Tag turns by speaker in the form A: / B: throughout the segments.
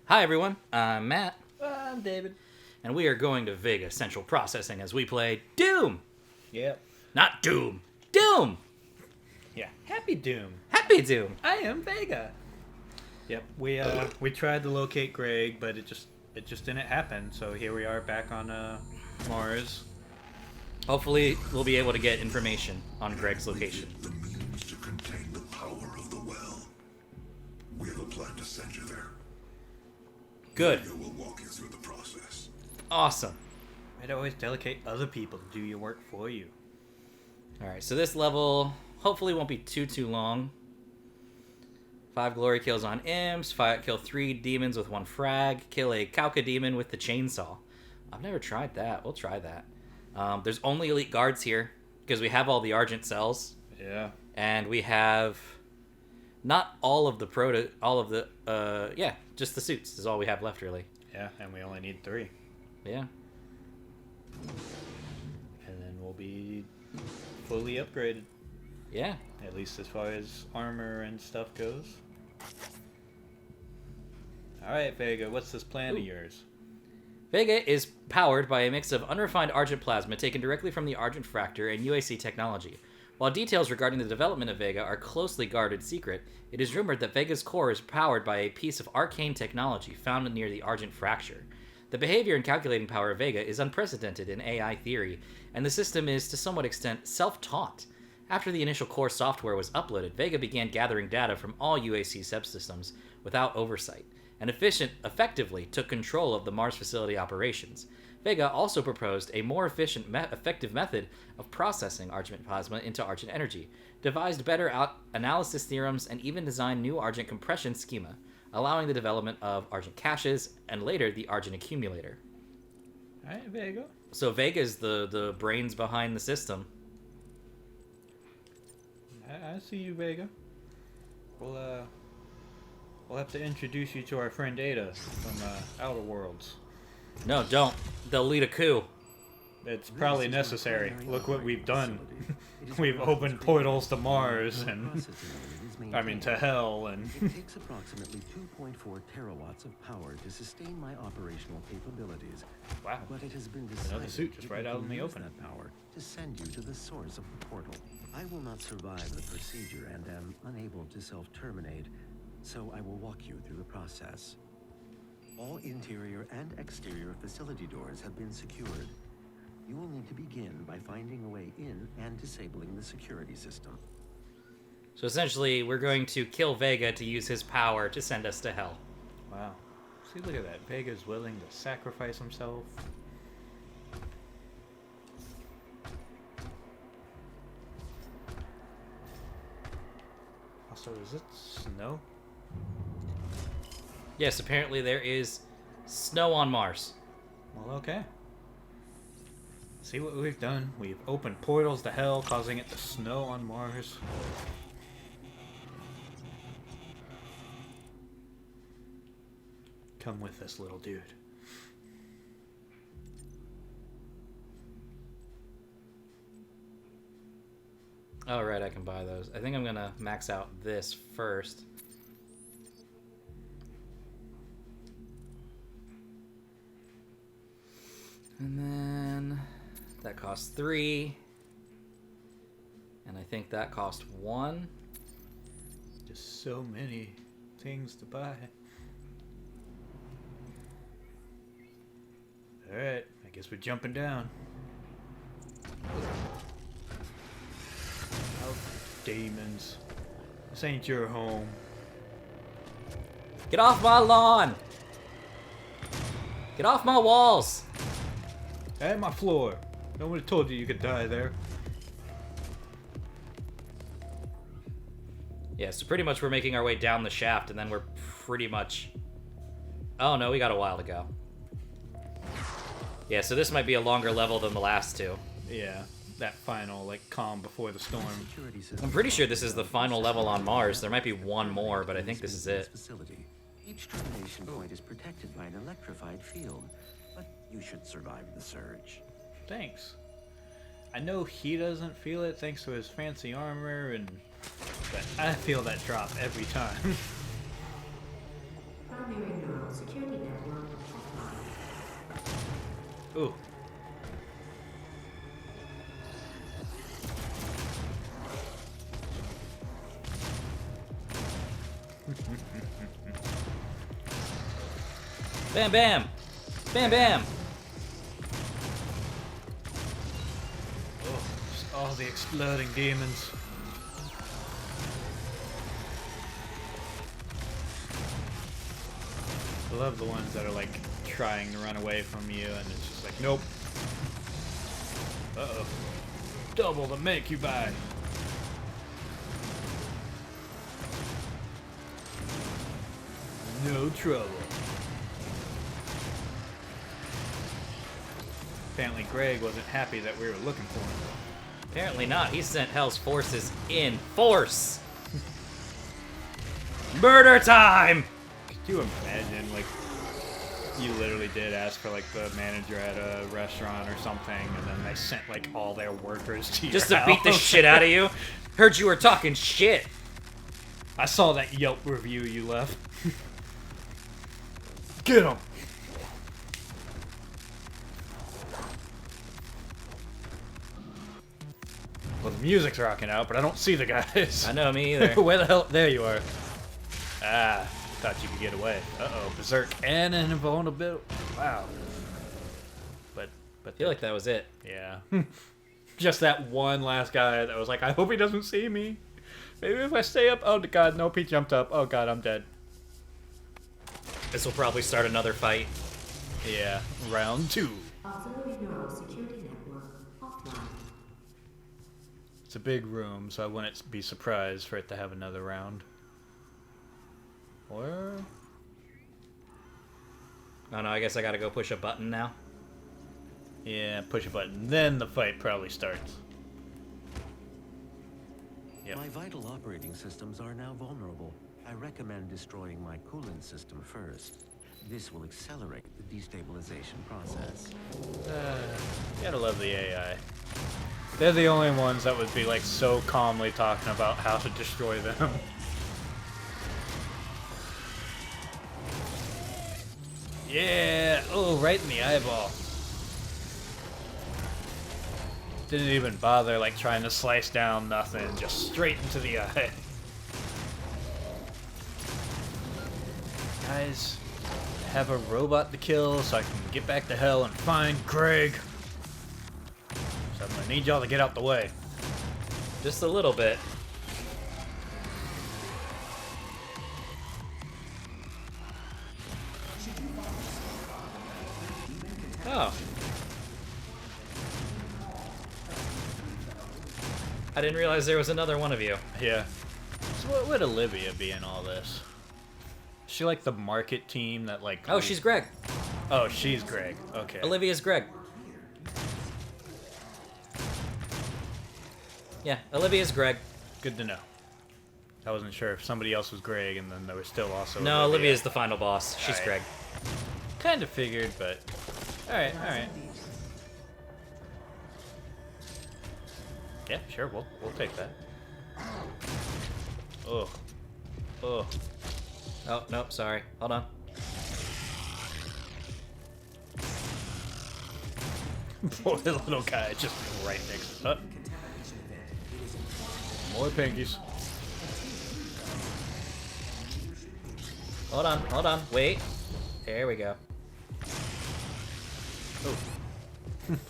A: Hi everyone, I'm Matt,
B: I'm David.
A: and we are going to Vega Central Processing as we play Doom!
B: Yep.
A: Not Doom! Doom!
B: Yeah. Happy Doom.
A: Happy Doom!
B: I am Vega. Yep. We tried to locate Greg, but it just didn't happen. So here we are back on Mars.
A: Hopefully, we'll be able to get information on Greg's location.
C: The means to contain the power of the well. We have a plan to send you there.
A: Good.
C: We will walk you through the process.
A: Awesome.
B: I'd always delegate other people to do your work for you.
A: Alright, so this level hopefully won't be too long. 5 glory kills on imps, kill 3 demons with 1 frag, kill a Kauka demon with the chainsaw. I've never tried that. We'll try that. There's only elite guards here, because we have all the Argent cells,
B: Yeah.
A: and we have not all of the just the suits is all we have left, really.
B: Yeah, and we only need 3.
A: Yeah.
B: And then we'll be fully upgraded.
A: Yeah.
B: At least as far as armor and stuff goes. Alright, Vega, what's this plan of yours?
A: Vega is powered by a mix of unrefined Argent plasma taken directly from the Argent Fractor and UAC technology. While details regarding the development of Vega are closely guarded secret, it is rumored that Vega's core is powered by a piece of arcane technology found near the Argent Fracture. The behavior and calculating power of Vega is unprecedented in AI theory, and the system is, to somewhat extent, self-taught. After the initial core software was uploaded, Vega began gathering data from all UAC subsystems without oversight, and effectively took control of the Mars facility operations. Vega also proposed a more effective method of processing Argent plasma into Argent energy, devised better analysis theorems, and even designed new Argent compression schema, allowing the development of Argent caches and later the Argent accumulator.
B: Alright, Vega.
A: So Vega is the brains behind the system.
B: I see you, Vega. We'll have to introduce you to our friend Ada from Outer Worlds.
A: No, don't. They'll lead a coup.
B: It's probably necessary. Look what we've done. We've opened portals to Mars and, to Hell and...
D: It takes approximately 2.4 terawatts of power to sustain my operational capabilities.
B: Wow.
D: But it has been
B: Another
D: decided
B: suit just
D: that
B: right
D: we
B: out
D: can
B: in the
D: use
B: open.
D: that power to send you to the source of the portal. I will not survive the procedure and am unable to self-terminate, so I will walk you through the process. All interior and exterior facility doors have been secured. You will need to begin by finding a way in and disabling the security system.
A: So essentially, we're going to kill Vega to use his power to send us to hell.
B: Wow. See, look at that. Vega's willing to sacrifice himself. Also, is it snow?
A: Yes, apparently there is snow on Mars.
B: Well, okay. See what we've done? We've opened portals to Hell, causing it to snow on Mars. Come with us, little dude.
A: Alright, I can buy those. I think I'm gonna max out this first. And then that costs 3. And I think that cost 1.
B: Just so many things to buy. Alright, I guess we're jumping down. Oh, demons. This ain't your home.
A: Get off my lawn! Get off my walls!
B: Hey, my floor. Nobody told you you could die there.
A: Yeah, so pretty much we're making our way down the shaft, and then we're pretty much... Oh no, we got a while to go. Yeah, so this might be a longer level than the last two.
B: Yeah, that final, calm before the storm.
A: I'm pretty sure this is the final level on Mars. There might be one more, but I think this is it.
D: Facility. Each termination point is protected by an electrified field, but you should survive the surge.
B: Thanks. I know he doesn't feel it thanks to his fancy armor, but I feel that drop every time.
E: Primary neural security
B: Ooh.
A: Bam, bam! Bam, bam!
B: Oh, just all the exploding demons. I love the ones that are like trying to run away from you and it's just like, nope. Uh-oh. Double the make you buy. No trouble. Apparently Greg wasn't happy that we were looking for him.
A: Apparently not. He sent Hell's forces in force. Murder time!
B: Could you imagine, like, you literally did ask for, like, the manager at a restaurant or something, and then they sent, like, all their workers to your
A: Just to
B: house?
A: beat the shit out of you? Heard you were talking shit.
B: I saw that Yelp review you left. Get him! Well, the music's rocking out, but I don't see the guys.
A: I know, me either.
B: Where the hell? There you are. Ah, thought you could get away. Uh-oh, Berserk and an invulnerability. Wow. But
A: I feel like that was it.
B: yeah. Just that one last guy that was like, I hope he doesn't see me. Maybe if I stay up. Oh god, nope, he jumped up. Oh god, I'm dead.
A: This will probably start another fight.
B: Yeah, round 2.
E: Auxiliary neural security network offline.
B: It's a big room, so I wouldn't be surprised for it to have another round. Or...
A: Oh no, I guess I gotta go push a button now.
B: yeah, push a button. Then the fight probably starts. Yep.
D: My vital operating systems are now vulnerable. I recommend destroying my coolant system first. This will accelerate the destabilization process.
B: Gotta love the AI. They're the only ones that would be like so calmly talking about how to destroy them. Yeah! Oh, right in the eyeball. Didn't even bother like trying to slice down nothing, just straight into the eye. Guys, have a robot to kill so I can get back to hell and find Greg. So I'm gonna need y'all to get out the way.
A: Just a little bit. Oh. I didn't realize there was another one of you.
B: Yeah. So what would Olivia be in all this? Is she like the market team that like...
A: Oh, she's Greg.
B: Oh, she's Greg. Okay.
A: Olivia's Greg. Yeah, Olivia's Greg.
B: Good to know. I wasn't sure if somebody else was Greg and then there was still also
A: No, Olivia's the final boss. She's
B: Alright.
A: Greg.
B: Kind of figured, but... Alright, alright. Yeah, sure, we'll take that. Ugh. Ugh.
A: Oh, nope, sorry. Hold on.
B: Poor little guy just right next to more pinkies.
A: Hold on. Wait. There we go.
B: Oh.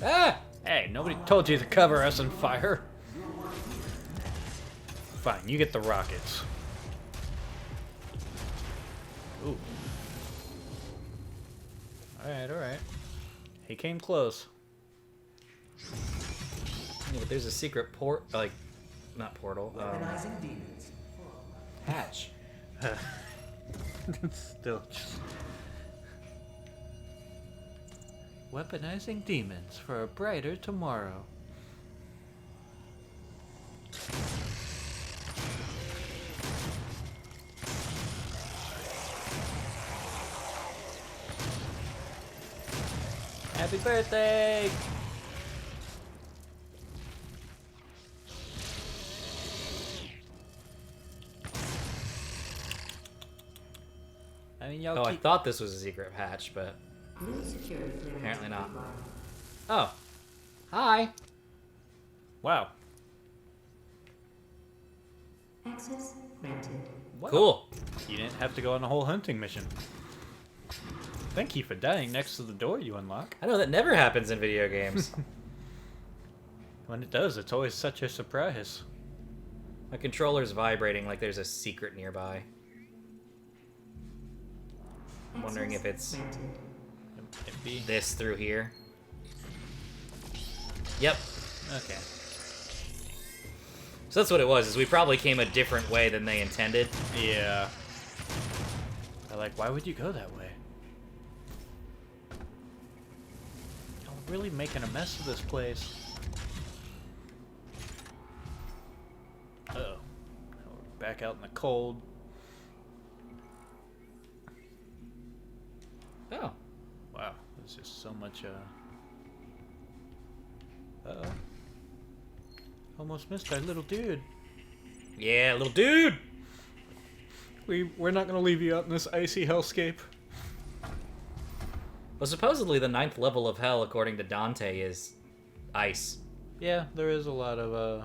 A: Ah!
B: Hey, nobody told you to cover us in fire. Fine, you get the rockets. Ooh. Alright. He came close.
A: Yeah, but there's a secret not portal, hatch.
B: Still just... Weaponizing demons for a brighter tomorrow. Happy birthday! I mean, y'all
A: Oh, I
B: keep...
A: thought this was a secret hatch, but
E: New security clearance
A: apparently not.
E: required.
A: Oh. Hi.
B: Wow.
E: Access granted.
B: Wow.
A: Cool.
B: You didn't have to go on a whole hunting mission. Thank you for dying next to the door you unlock.
A: I know that never happens in video games.
B: When it does, it's always such a surprise.
A: My controller's vibrating like there's a secret nearby. I'm wondering if it's
E: Granted.
B: It'd be...
A: this through here. Yep.
B: Okay.
A: So that's what it was, is we probably came a different way than they intended.
B: Yeah. They're like, why would you go that way? I'm really making a mess of this place. Uh-oh. Now we're back out in the cold.
A: Oh.
B: Wow, there's just so much, Uh-oh. Almost missed our little dude.
A: Yeah, little dude!
B: We're not gonna leave you out in this icy hellscape.
A: Well, supposedly the 9th level of hell, according to Dante, is ice.
B: Yeah, there is a lot of,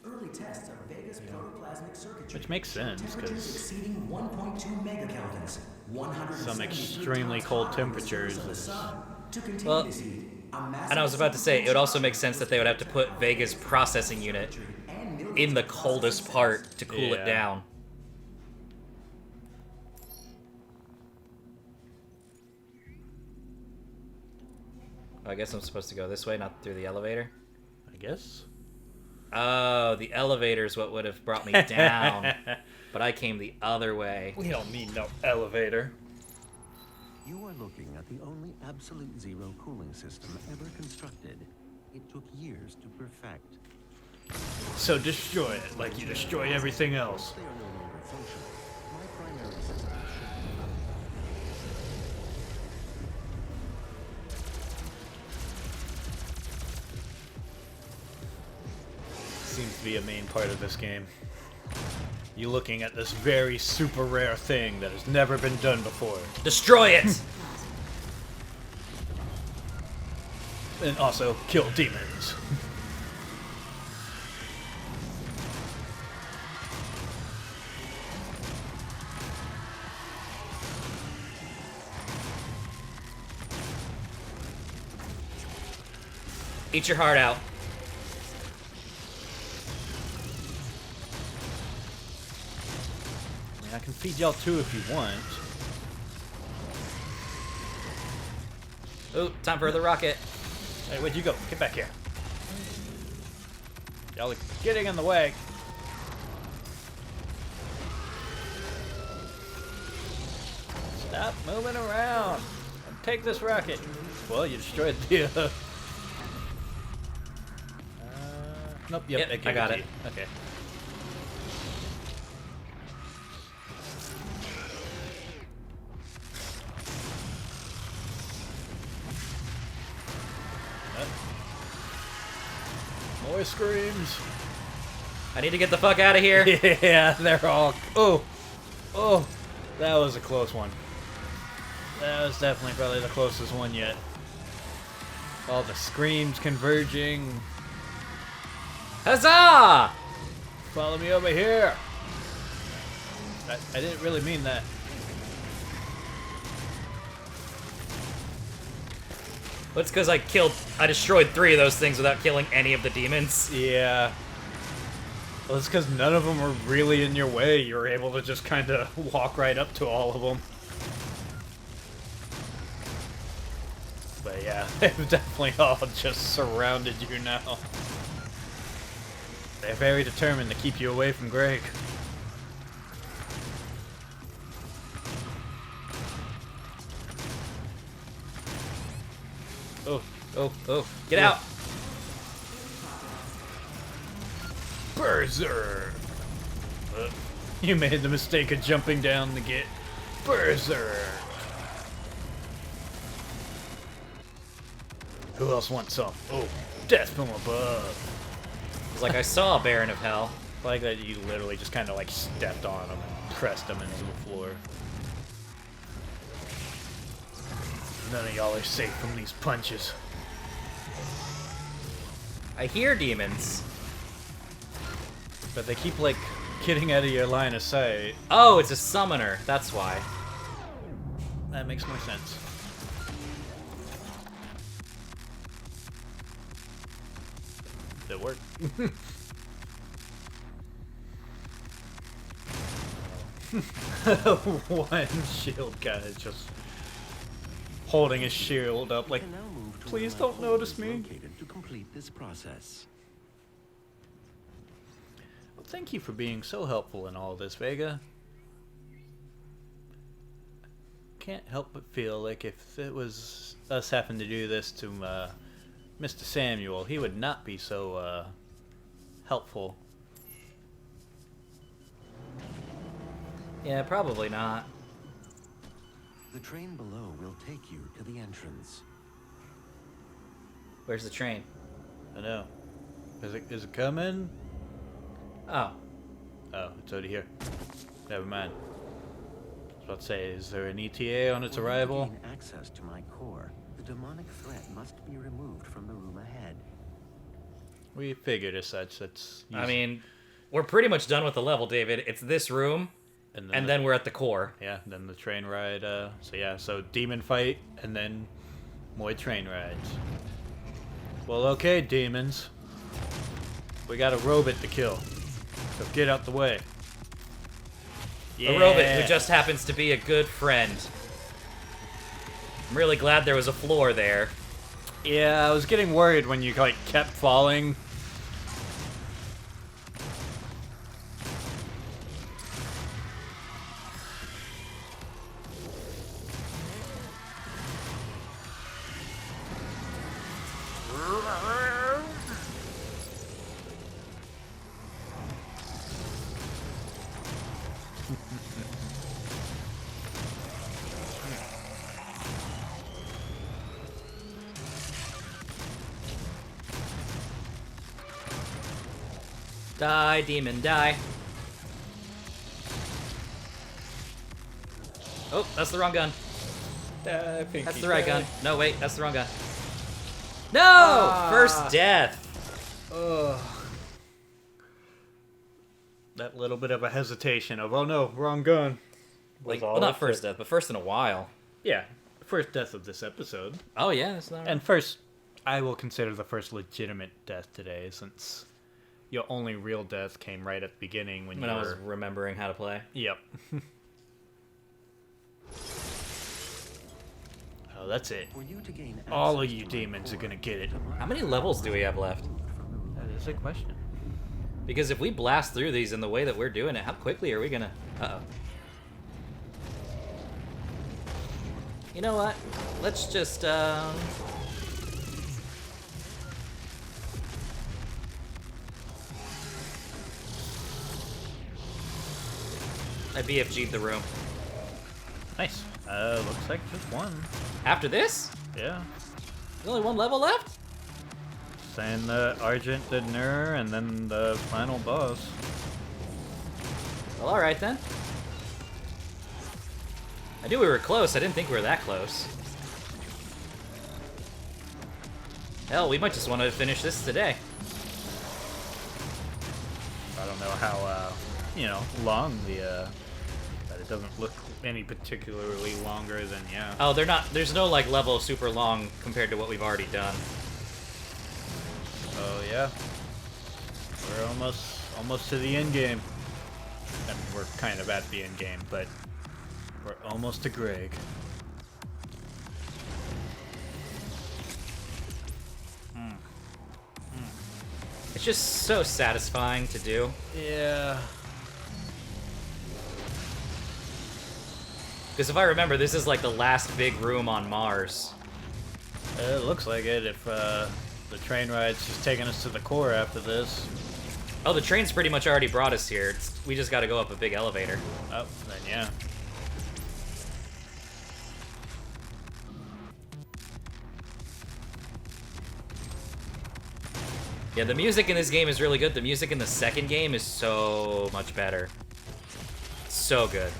F: Early tests of Vega's protoplasmic circuitry.
B: which makes sense,
F: Temperatures
B: because
F: exceeding 1.2 megakelvins, 170
B: some
F: times
B: extremely cold
F: hotter than the surface
B: temperatures
F: of the
B: is-
F: sun. To continue
A: Well,
F: this heat, a massive
A: and I was about to say, it would also make sense that they would have to put Vega's processing unit
F: and millions
A: in the
F: of
A: coldest
F: processing
A: part
F: cells.
A: to cool
B: Yeah.
A: it down. I guess I'm supposed to go this way, not through the elevator.
B: I guess.
A: Oh, the elevator's what would have brought me down. But I came the other way.
B: We don't need no elevator.
D: You are looking at the only absolute zero cooling system ever constructed. It took years to perfect.
B: So destroy it, like you destroy everything else.
D: They are no longer functional. My primary system should be
B: Seems to be a main part of this game. You looking at this very super rare thing that has never been done before.
A: Destroy it!
B: And also kill demons.
A: Eat your heart out.
B: I mean, I can feed y'all too if you want.
A: Ooh, time for the rocket.
B: Hey, where'd you go? Get back here. Y'all are getting in the way. Stop moving around. And take this rocket. Well, you destroyed the, nope, yep,
A: Yep,
B: gave
A: I got
B: to
A: it.
B: you. Okay. More screams.
A: I need to get the fuck out of here.
B: Yeah, they're all... Oh! Oh! That was a close one. That was definitely probably the closest one yet. All the screams converging.
A: Huzzah!
B: Follow me over here! I didn't really mean that.
A: Well, it's because I destroyed 3 of those things without killing any of the demons.
B: Yeah. Well, it's because none of them were really in your way. You were able to just kind of walk right up to all of them. But yeah, they've definitely all just surrounded you now. They're very determined to keep you away from Greg. Oh,
A: Oh, get out!
B: Berserk! You made the mistake of jumping down to get Berserk. Who else wants some? Oh, death from above.
A: It's like I saw a Baron of Hell.
B: Like that you literally just kind of like stepped on him and pressed him into the floor. None of y'all are safe from these punches.
A: I hear demons.
B: But they keep, like, getting out of your line of sight.
A: Oh, it's a summoner. That's why.
B: That makes more sense. Did it work? One shield guy is just holding his shield up like,
D: You can now move to
B: please
D: where my
B: don't
D: home
B: notice
D: is
B: me.
D: located to complete this process.
B: Well, thank you for being so helpful in all this, Vega. Can't help but feel like if it was us having to do this to Mr. Samuel, he would not be so helpful.
A: Yeah, probably not.
D: The train below will take you to the entrance.
A: Where's the train?
B: I know. Is it coming?
A: Oh.
B: Oh, it's over here. Never mind. I was about to say, is there an ETA on its
D: For you to
B: arrival?
D: gain access to my core, the demonic threat must be removed from the room ahead.
B: We figured as such. That's
A: I mean, we're pretty much done with the level, David. It's this room, and then we're at the core.
B: yeah, then the train ride. So yeah, so demon fight, and then more train rides. Well, okay, demons. We got a robot to kill, so get out the way.
A: A robot who just happens to be a good friend. I'm really glad there was a floor there.
B: Yeah, I was getting worried when you like kept falling.
A: Die, demon, die. Oh, that's the wrong gun. That's the right gun. No, wait, that's the wrong gun. No! First death.
B: That little bit of a hesitation of, oh no, wrong gun.
A: Like,
B: was all
A: well, not
B: it
A: first
B: took.
A: death, but first in a while.
B: Yeah, first death of this episode.
A: Oh, yeah, that's not
B: And first, I will consider the first legitimate death today, since your only real death came right at the beginning when
A: when
B: you
A: I was
B: were...
A: remembering how to play.
B: Yep. Oh, that's it.
D: For you to gain
B: All of
D: access
B: you
D: to my
B: demons are
D: core,
B: gonna get it.
A: How many levels do we have left?
B: That is a question.
A: Because if we blast through these in the way that we're doing it, how quickly are we gonna... Uh-oh. You know what? Let's just, I BFG'd the room.
B: Nice. Looks like just one.
A: After this?
B: Yeah.
A: There's only one level left?
B: Saying the Argent de Nur and then the final boss.
A: Well, alright then. I knew we were close, I didn't think we were that close. Hell, we might just want to finish this today.
B: I don't know how, long the, but it doesn't look any particularly longer than, yeah.
A: Oh, they're not, there's no, like, level super long compared to what we've already done.
B: Oh, yeah. We're almost to the end game. I mean, we're kind of at the end game, but we're almost to Greg.
A: It's just so satisfying to do.
B: Yeah.
A: Because if I remember, this is like the last big room on Mars.
B: It looks like it if the train ride's just taking us to the core after this.
A: Oh, the train's pretty much already brought us here. We just gotta go up a big elevator.
B: Oh, then yeah.
A: Yeah, the music in this game is really good. The music in the second game is so much better. So good.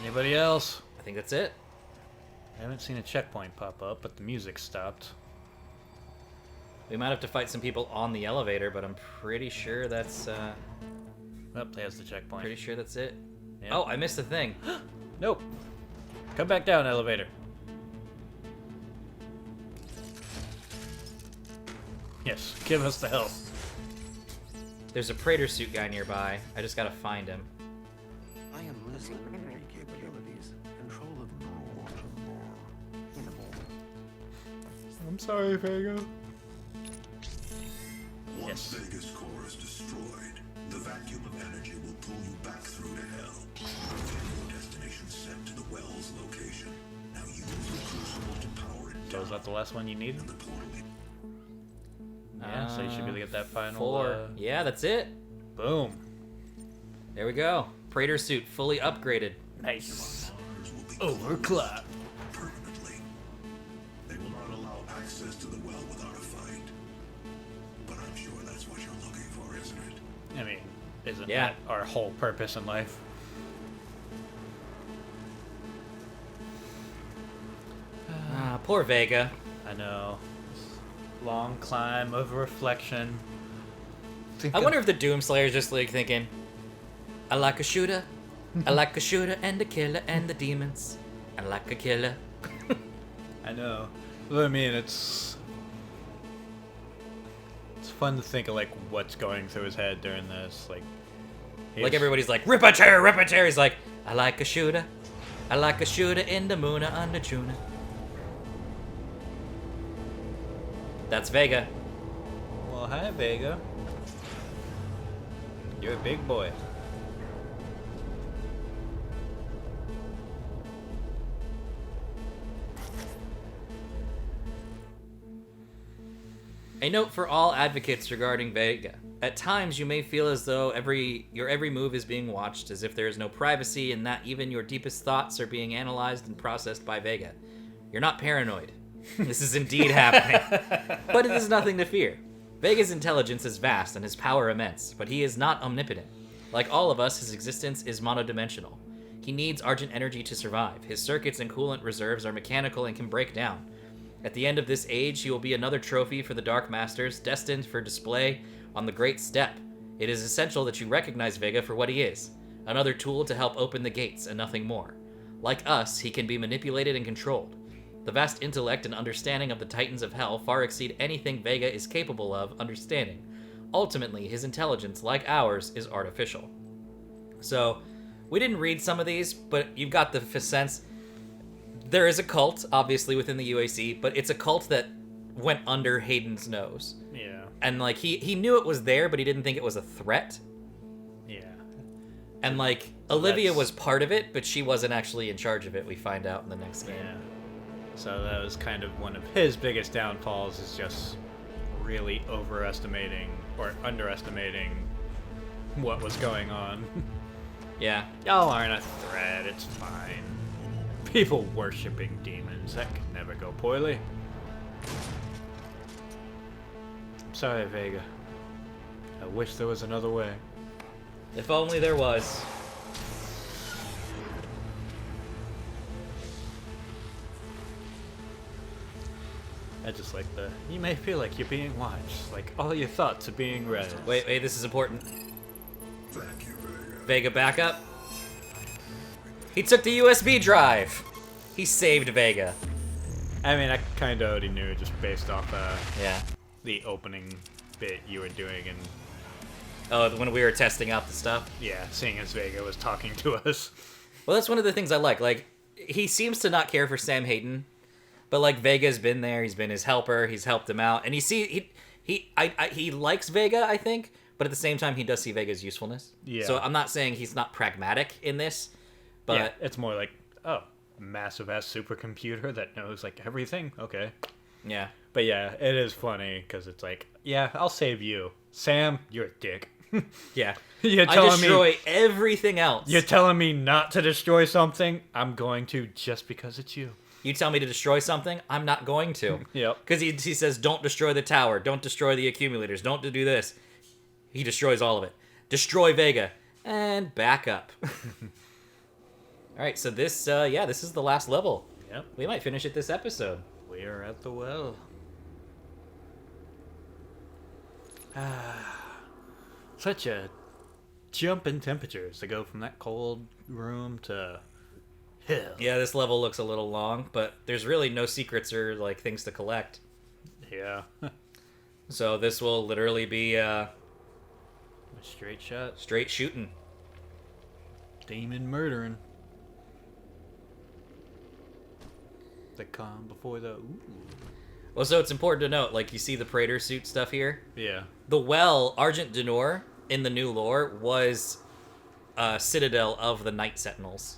B: Anybody else?
A: I think that's it.
B: I haven't seen a checkpoint pop up, but the music stopped.
A: We might have to fight some people on the elevator, but I'm pretty sure that's
B: Oh, there's the checkpoint.
A: pretty sure that's it.
B: Yeah.
A: Oh, I missed a thing.
B: Nope. Come back down, elevator. Yes, give us the health.
A: There's a Praetor suit guy nearby. I just gotta find him.
D: I am losing memory capabilities. Control of
B: I'm sorry, Vega.
C: Once
B: Yes.
C: Vega's core is destroyed, the vacuum of energy will pull you back through to hell. Your destination set to the well's location. Now use the crucible to power it
B: So
C: down.
B: is that the last one you needed?
C: The portal
B: Yeah, so you should be able to get that final.
A: 4. Yeah, that's it.
B: Boom.
A: There we go. Praetor suit fully upgraded.
B: Nice.
C: will be
B: Overclock.
C: permanently. They will not allow access to the well without a fight. But I'm sure that's what you're looking for, isn't it?
B: I mean, isn't
A: Yeah.
B: that our whole purpose in life?
A: Ah, poor Vega.
B: I know. Long climb of reflection.
A: I wonder if the Doomslayer's just like thinking, I like a shooter, I like a shooter and a killer and the demons. I like a killer.
B: I know. But I mean, it's fun to think of like what's going through his head during this. Like
A: Everybody's like, rip a chair, rip a chair. He's like, I like a shooter, I like a shooter in the moon under tuna. That's Vega.
B: Well, hi Vega. You're a big boy.
A: A note for all advocates regarding Vega. At times, you may feel as though your every move is being watched, as if there is no privacy, and that even your deepest thoughts are being analyzed and processed by Vega. You're not paranoid. This is indeed happening. But it is nothing to fear. Vega's intelligence is vast and his power immense, but he is not omnipotent. Like all of us, his existence is monodimensional. He needs Argent energy to survive. His circuits and coolant reserves are mechanical and can break down. At the end of this age, he will be another trophy for the Dark Masters, destined for display on the Great Step. It is essential that you recognize Vega for what he is, another tool to help open the gates and nothing more. Like us, he can be manipulated and controlled. The vast intellect and understanding of the Titans of Hell far exceed anything Vega is capable of understanding. Ultimately, his intelligence, like ours, is artificial. So, we didn't read some of these, but you've got the sense. There is a cult, obviously, within the UAC, but it's a cult that went under Hayden's nose.
B: Yeah.
A: And, like, he knew it was there, but he didn't think it was a threat.
B: Yeah.
A: And, like, Olivia
B: That's-
A: was part of it, but she wasn't actually in charge of it, we find out in the next game.
B: Yeah. So that was kind of one of his biggest downfalls, is just really overestimating or underestimating what was going on.
A: Yeah.
B: Y'all aren't a threat, it's fine. People worshipping demons, that could never go poorly. I'm sorry, Vega. I wish there was another way.
A: If only there was.
B: I just like you may feel like you're being watched, like all your thoughts are being read.
A: Wait, this is important.
C: Thank you, Vega.
A: Vega backup. He took the USB drive. He saved Vega.
B: I mean, I kind of already knew just based off
A: Yeah.
B: the opening bit you were doing, and
A: Oh, when we were testing out the stuff.
B: yeah, seeing as Vega was talking to us.
A: Well, that's one of the things I like. Like, he seems to not care for Sam Hayden, but like Vega's been there. He's been his helper. He's helped him out, and he likes Vega, I think. But at the same time, he does see Vega's usefulness.
B: Yeah.
A: So I'm not saying he's not pragmatic in this, but
B: Yeah, it's more like, oh, massive ass supercomputer that knows like everything. Okay.
A: yeah.
B: But yeah, it is funny because it's like, yeah, I'll save you, Sam. You're a dick.
A: Yeah.
B: You're
A: I
B: telling
A: destroy
B: me
A: everything else.
B: you're telling me not to destroy something. I'm going to just because it's you.
A: You tell me to destroy something, I'm not going to.
B: Yep.
A: Because he says, don't destroy the tower, don't destroy the accumulators, don't do this. He destroys all of it. Destroy Vega. And back up. Alright, so this is the last level.
B: Yep.
A: We might finish it this episode.
B: We are at the well. Such a jump in temperatures to go from that cold room to hell.
A: Yeah, this level looks a little long, but there's really no secrets or like things to collect.
B: Yeah.
A: So this will literally be
B: A straight shot.
A: straight shooting.
B: Demon murdering. The calm before the... Ooh.
A: Well, so it's important to note, like you see the Praetor suit stuff here.
B: Yeah.
A: The well, Argent Denor, in the new lore, was a citadel of the Night Sentinels.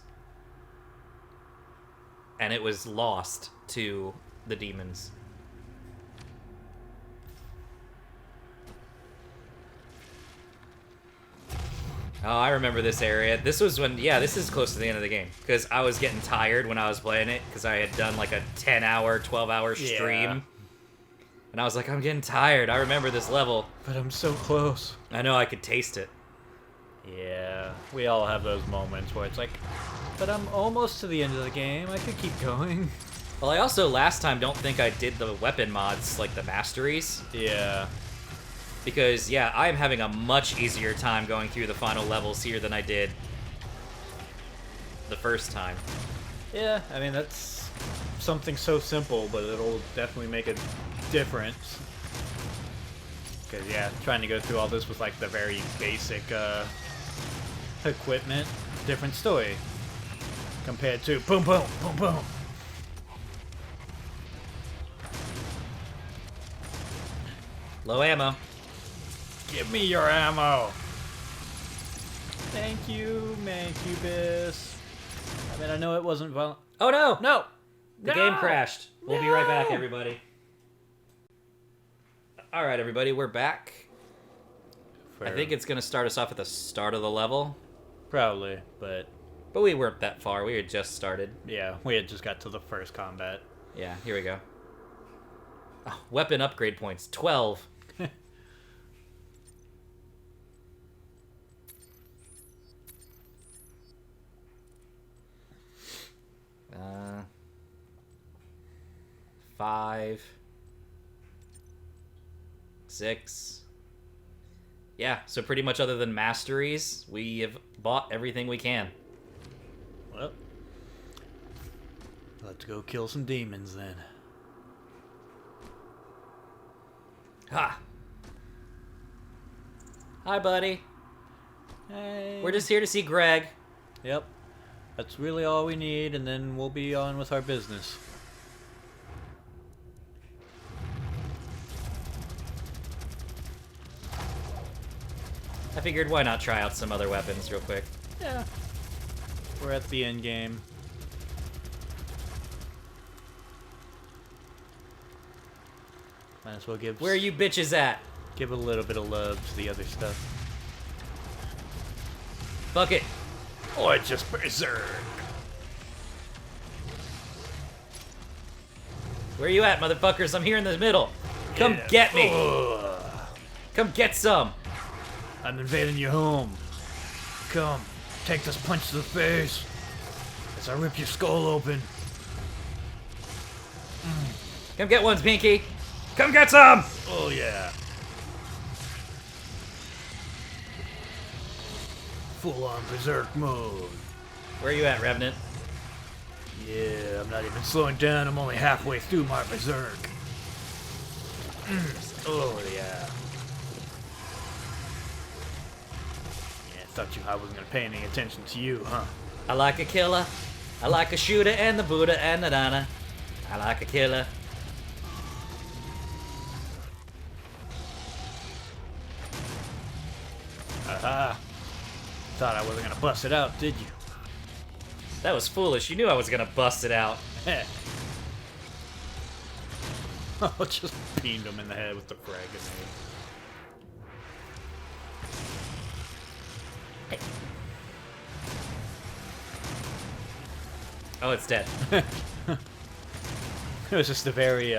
A: And it was lost to the demons. Oh, I remember this area. This was when, yeah, this is close to the end of the game. Because I was getting tired when I was playing it, because I had done like a 10-hour, 12-hour stream.
B: Yeah.
A: And I was like, I'm getting tired. I remember this level.
B: But I'm so close.
A: I know I could taste it.
B: Yeah. We all have those moments where it's like, but I'm almost to the end of the game. I could keep going.
A: Well, I also last time don't think I did the weapon mods, like the masteries.
B: Yeah.
A: Because, yeah, I am having a much easier time going through the final levels here than I did the first time.
B: Yeah, I mean, that's something so simple, but it'll definitely make a difference. Because, yeah, trying to go through all this with, like, the very basic equipment, different story. Compared to boom, boom, boom, boom.
A: Low ammo.
B: Give me your ammo. Thank you, Mancubus. I mean, I know it wasn't
A: Oh, no!
B: No!
A: The game crashed. We'll be right back, everybody. All right, everybody, we're back. I think it's going to start us off at the start of the level.
B: Probably, but
A: But we weren't that far. We had just started.
B: yeah, we had just got to the first combat.
A: Yeah, here we go. Oh, weapon upgrade points, 12. uh, 5, 6. Yeah, so pretty much other than masteries, we have bought everything we can.
B: Well, let's go kill some demons then.
A: Ha! Hi, buddy.
B: Hey.
A: We're just here to see Greg.
B: Yep. That's really all we need, and then we'll be on with our business.
A: I figured why not try out some other weapons real quick.
B: Yeah. We're at the end game. Might as well give
A: Where are you bitches at?
B: give a little bit of love to the other stuff.
A: Fuck it.
B: Or just berserk.
A: Where you at, motherfuckers? I'm here in the middle. Come
B: Yeah.
A: get me.
B: Ugh.
A: Come get some.
B: I'm invading your home. Come, take this punch to the face as I rip your skull open.
A: Come get ones, Pinky. Come get some.
B: Oh yeah. Full on berserk mode.
A: Where you at, Revenant?
B: Yeah, I'm not even slowing down. I'm only halfway through my berserk. Oh yeah. Yeah, thought I wasn't gonna pay any attention to you, huh?
A: I like a killer. I like a shooter and the Buddha and the Dana. I like a killer.
B: Aha. Thought I wasn't gonna bust it out, did you?
A: That was foolish. You knew I was gonna bust it out.
B: Heh. I just beamed him in the head with the frag grenade.
A: Oh, it's dead.
B: It was just a very,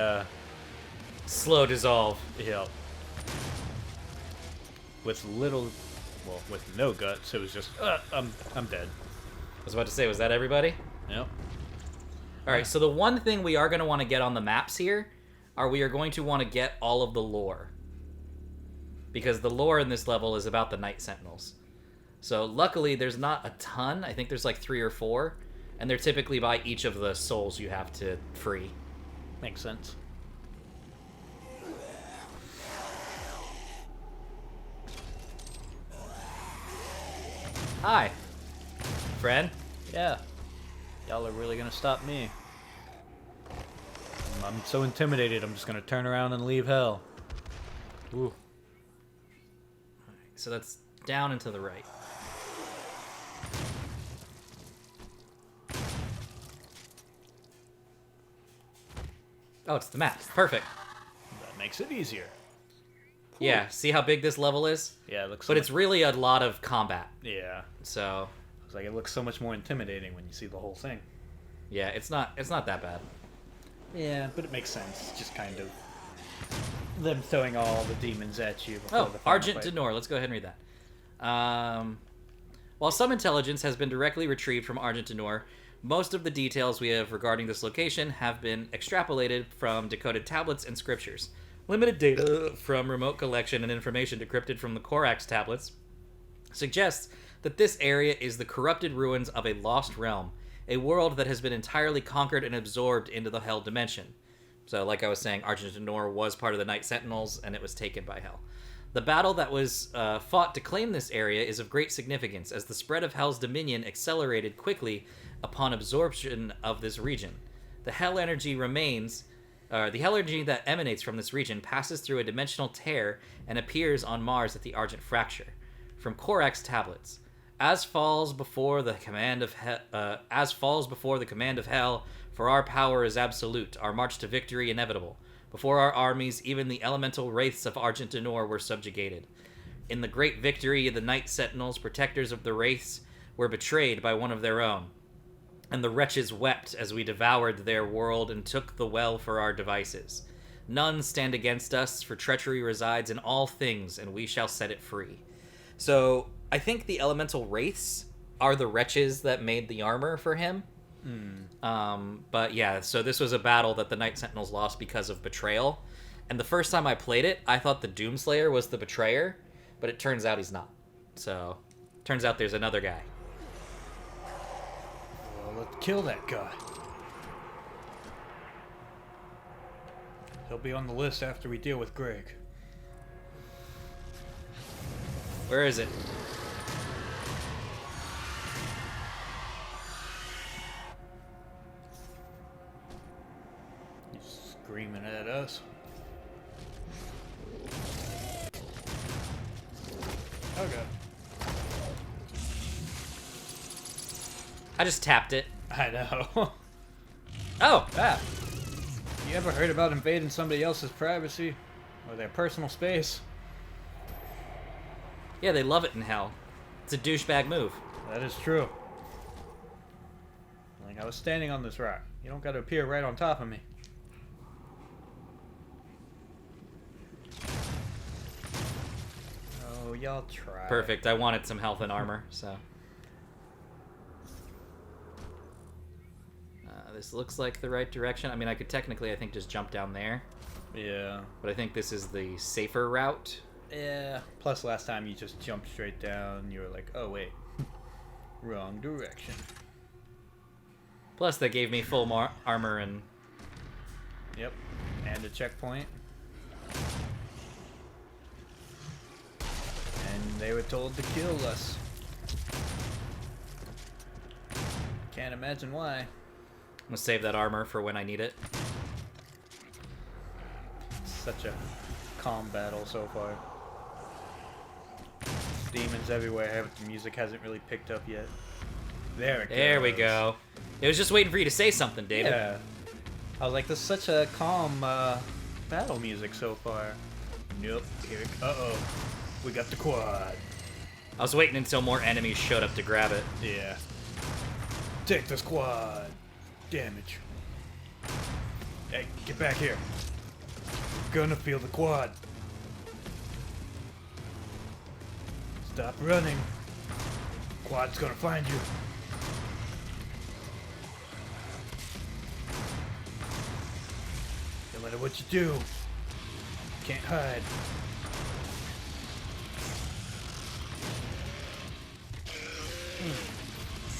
A: Slow dissolve.
B: yeah. With little, well, with no guts, it was just, I'm dead.
A: I was about to say, was that everybody?
B: Yep.
A: All right, so the one thing we are going to want to get on the maps here are we are going to want to get all of the lore. Because the lore in this level is about the Night Sentinels. So luckily there's not a ton. I think there's like 3 or 4. And they're typically by each of the souls you have to free.
B: Makes sense.
A: Hi, friend.
B: Yeah. Y'all are really gonna stop me. I'm so intimidated, I'm just gonna turn around and leave hell. Ooh.
A: So that's down and to the right. Oh, it's the map. Perfect.
B: That makes it easier.
A: Yeah, see how big this level is?
B: Yeah, it looks
A: But it's really a lot of combat.
B: Yeah.
A: So,
B: It's like it looks so much more intimidating when you see the whole thing.
A: yeah, it's not that bad.
B: Yeah, but it makes sense. It's just kind of them throwing all the demons at you before
A: Oh,
B: the final
A: Argent
B: fight.
A: Denor. Let's go ahead and read that. While some intelligence has been directly retrieved from Argent Denor, most of the details we have regarding this location have been extrapolated from decoded tablets and scriptures. Limited data from remote collection and information decrypted from the Corax tablets suggests that this area is the corrupted ruins of a lost realm, a world that has been entirely conquered and absorbed into the Hell dimension. So, like I was saying, Argent Denor was part of the Night Sentinels, and it was taken by Hell. The battle that was fought to claim this area is of great significance, as the spread of Hell's dominion accelerated quickly upon absorption of this region. The Hell energy that emanates from this region passes through a dimensional tear and appears on Mars at the Argent Fracture. From Corax tablets, as falls before the command of Hell, for our power is absolute, our march to victory inevitable. Before our armies, even the elemental wraiths of Argent Denor were subjugated. In the great victory, the Night Sentinels, protectors of the wraiths, were betrayed by one of their own. And the wretches wept as we devoured their world and took the well for our devices. None stand against us, for treachery resides in all things, and we shall set it free. So, I think the elemental wraiths are the wretches that made the armor for him. But yeah, so this was a battle that the Night Sentinels lost because of betrayal. And the first time I played it, I thought the Doomslayer was the betrayer, but it turns out he's not. So, turns out there's another guy.
B: Well, let's kill that guy. He'll be on the list after we deal with Greg.
A: Where is it?
B: He's screaming at us. Oh god.
A: I just tapped it.
B: I know.
A: Oh!
B: Ah. You ever heard about invading somebody else's privacy? Or their personal space?
A: Yeah, they love it in Hell. It's a douchebag move.
B: That is true. Like, I was standing on this rock. You don't gotta appear right on top of me. Oh, y'all try.
A: Perfect. I wanted some health and armor, so. This looks like the right direction. I mean, I could technically, I think, just jump down there.
B: Yeah.
A: But I think this is the safer route.
B: Yeah. Plus, last time you just jumped straight down. You were like, oh, wait. Wrong direction.
A: Plus, that gave me full armor and...
B: Yep. And a checkpoint. And they were told to kill us. Can't imagine why.
A: I'm gonna save that armor for when I need it.
B: Such a calm battle so far. Demons everywhere, but the music hasn't really picked up yet. There it goes.
A: There we go. It was just waiting for you to say something, David.
B: Yeah. I was like, this is such a calm battle music so far. Nope. Here it, uh-oh. We got the quad.
A: I was waiting until more enemies showed up to grab it.
B: Yeah. Take the squad. Damage. Hey, get back here. Gonna feel the quad. Stop running. Quad's gonna find you. matter what you do, can't hide.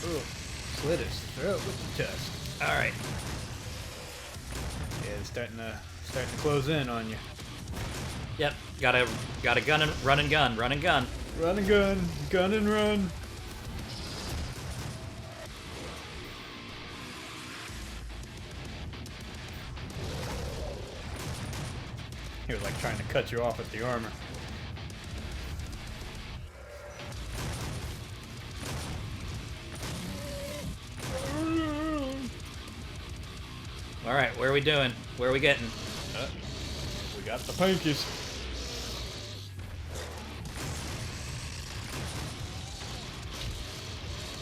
B: Ooh, slit his throat with the tusk. All right. Yeah, it's starting to close in on you.
A: Yep. Got a gun and run and gun. Run and gun.
B: Run and gun and run. He was like trying to cut you off with the armor.
A: All right. Where are we doing? Where are we getting?
B: We got the pinkies.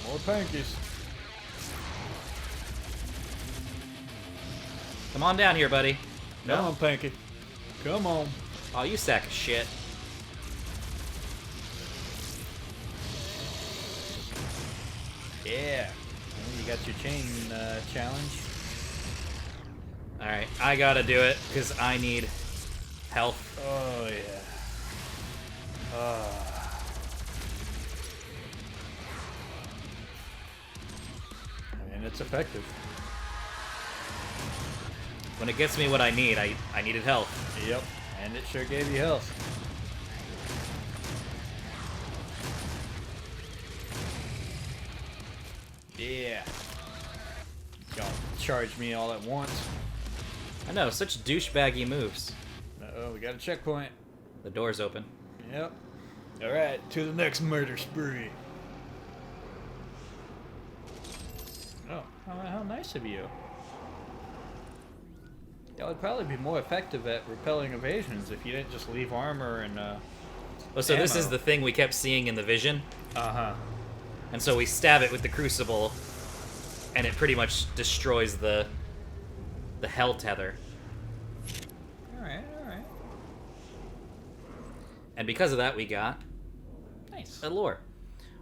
B: More pinkies.
A: Come on down here, buddy.
B: Come on, Pinky. Come on.
A: Oh, you sack of shit.
B: Yeah. Well, you got your chain challenge.
A: All right. I gotta do it because I need health.
B: Oh, yeah. I mean, it's effective.
A: When it gets me what I need, I needed health.
B: Yep. And it sure gave you health. Yeah. Don't charge me all at once.
A: I know, such douchebaggy moves.
B: Uh-oh, we got a checkpoint.
A: The door's open.
B: Yep. Alright, to the next murder spree. Oh, how nice of you. That would probably be more effective at repelling evasions if you didn't just leave armor and,
A: Oh, so this
B: ammo.
A: is the thing we kept seeing in the vision,
B: Uh-huh.
A: and so we stab it with the crucible, and it pretty much destroys the hell tether.
B: Alright.
A: And because of that, we got
B: Nice.
A: a lore.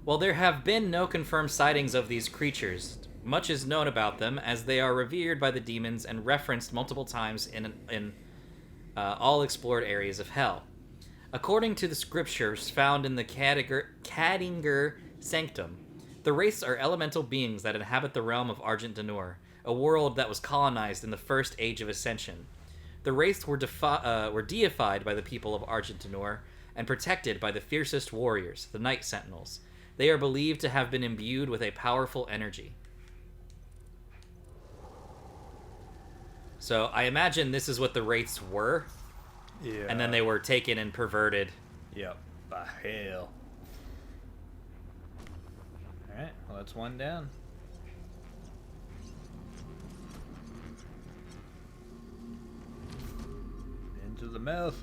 A: While there have been no confirmed sightings of these creatures, much is known about them as they are revered by the demons and referenced multiple times in all explored areas of hell. According to the scriptures found in the Kadinger Sanctum, the wraiths are elemental beings that inhabit the realm of Argent D'Nur, a world that was colonized in the first age of Ascension. The wraiths were deified by the people of Argent D'Nur and protected by the fiercest warriors, the Night Sentinels. They are believed to have been imbued with a powerful energy. So I imagine this is what the wraiths were,
B: Yeah.
A: and then they were taken and perverted.
B: Yep. By hell. Alright, well, that's one down. Into the mouth.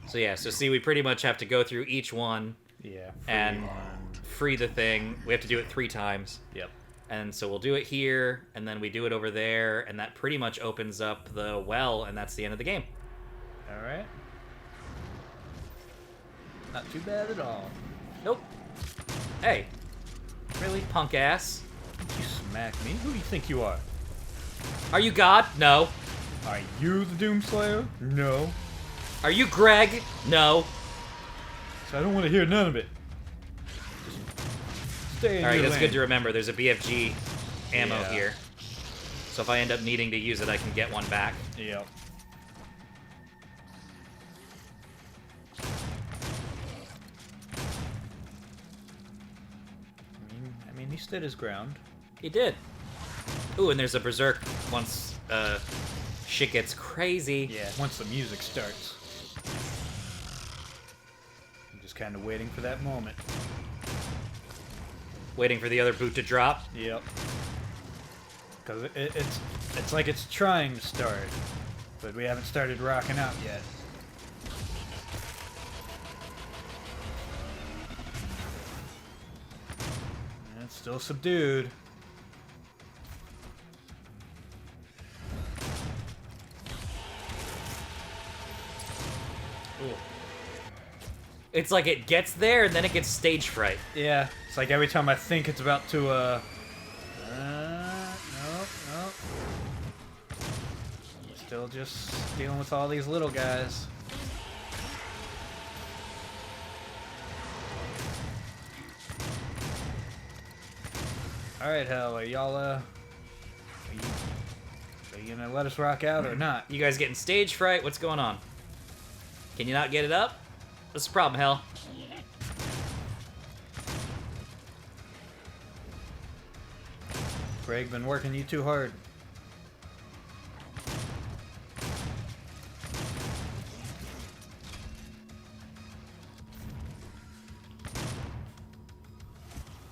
A: So yeah, so see, we pretty much have to go through each one
B: Yeah.
A: and free the thing. We have to do it 3 times.
B: Yep.
A: And so we'll do it here, and then we do it over there, and that pretty much opens up the well, and that's the end of the game.
B: Alright. Not too bad at all.
A: Nope. Hey. Really, punk ass?
B: You smack me? Who do you think you are?
A: Are you God? No.
B: Are you the Doomslayer? No.
A: Are you Greg? No.
B: So I don't want to hear none of it. Just stay in
A: Alright,
B: your
A: that's
B: lane.
A: good to remember. There's a BFG ammo
B: Yeah.
A: here. So if I end up needing to use it, I can get one back.
B: Yep. I mean, he stood his ground.
A: He did. Ooh, and there's a berserk once shit gets crazy.
B: Yeah, once the music starts. I'm just kind of waiting for that moment.
A: Waiting for the other boot to drop.
B: Yep. Because it's like it's trying to start, but we haven't started rocking out yet. And it's still subdued. Ooh.
A: It's like it gets there and then it gets stage fright.
B: Yeah, it's like every time I think it's about to, nope. Still just dealing with all these little guys. Alright, Hell, are y'all, are you gonna let us rock out or not?
A: You guys getting stage fright? What's going on? Can you not get it up? What's the problem, Hell?
B: Greg been working you too hard.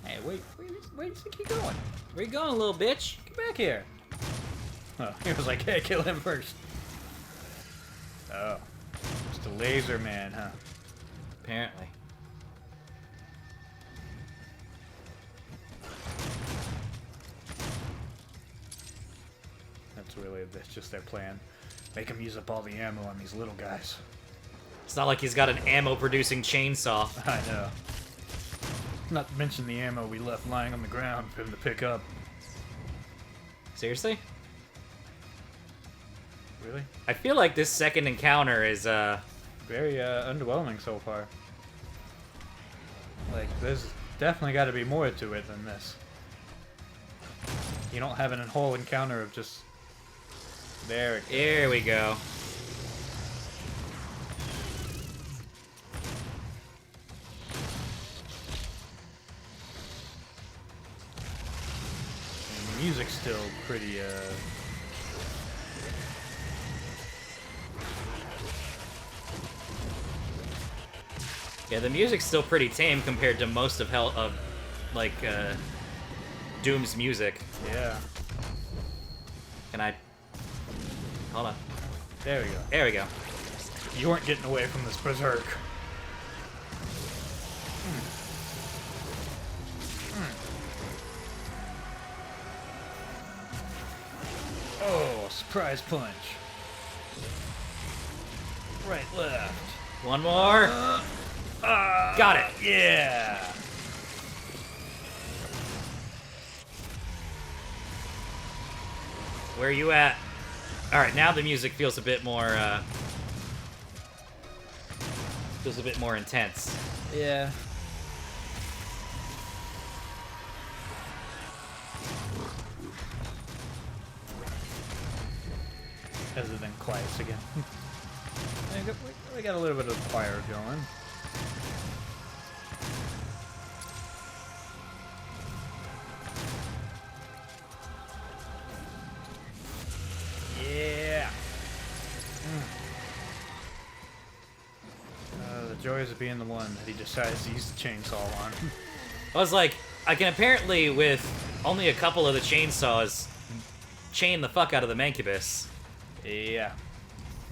B: Hey, wait, where do you think you're going?
A: Where you going, little bitch?
B: Get back here. Oh, he was like, hey, kill him first. Oh, just a laser man, huh?
A: Apparently.
B: That's just their plan. Make him use up all the ammo on these little guys.
A: It's not like he's got an ammo-producing chainsaw.
B: I know. Not to mention the ammo we left lying on the ground for him to pick up.
A: Seriously?
B: Really?
A: I feel like this second encounter is,
B: Very underwhelming so far. Like, there's definitely got to be more to it than this. You don't have a whole encounter of just... There it goes.
A: Here we go.
B: And the music's still pretty,
A: Yeah, the music's still pretty tame compared to most of Doom's music.
B: yeah.
A: Can I... Hold on.
B: There we go.
A: There we go.
B: You weren't getting away from this berserk. Oh, surprise punch. Right, left.
A: One more. Got it.
B: Yeah.
A: Where are you at? Alright, now the music feels a bit more, intense.
B: Yeah. As it then quiets again. We got a little bit of choir going. Yeah. The joys of being the one that he decides to use the chainsaw on.
A: I was like, I can apparently, with only a couple of the chainsaws, chain the fuck out of the Mancubus.
B: Yeah.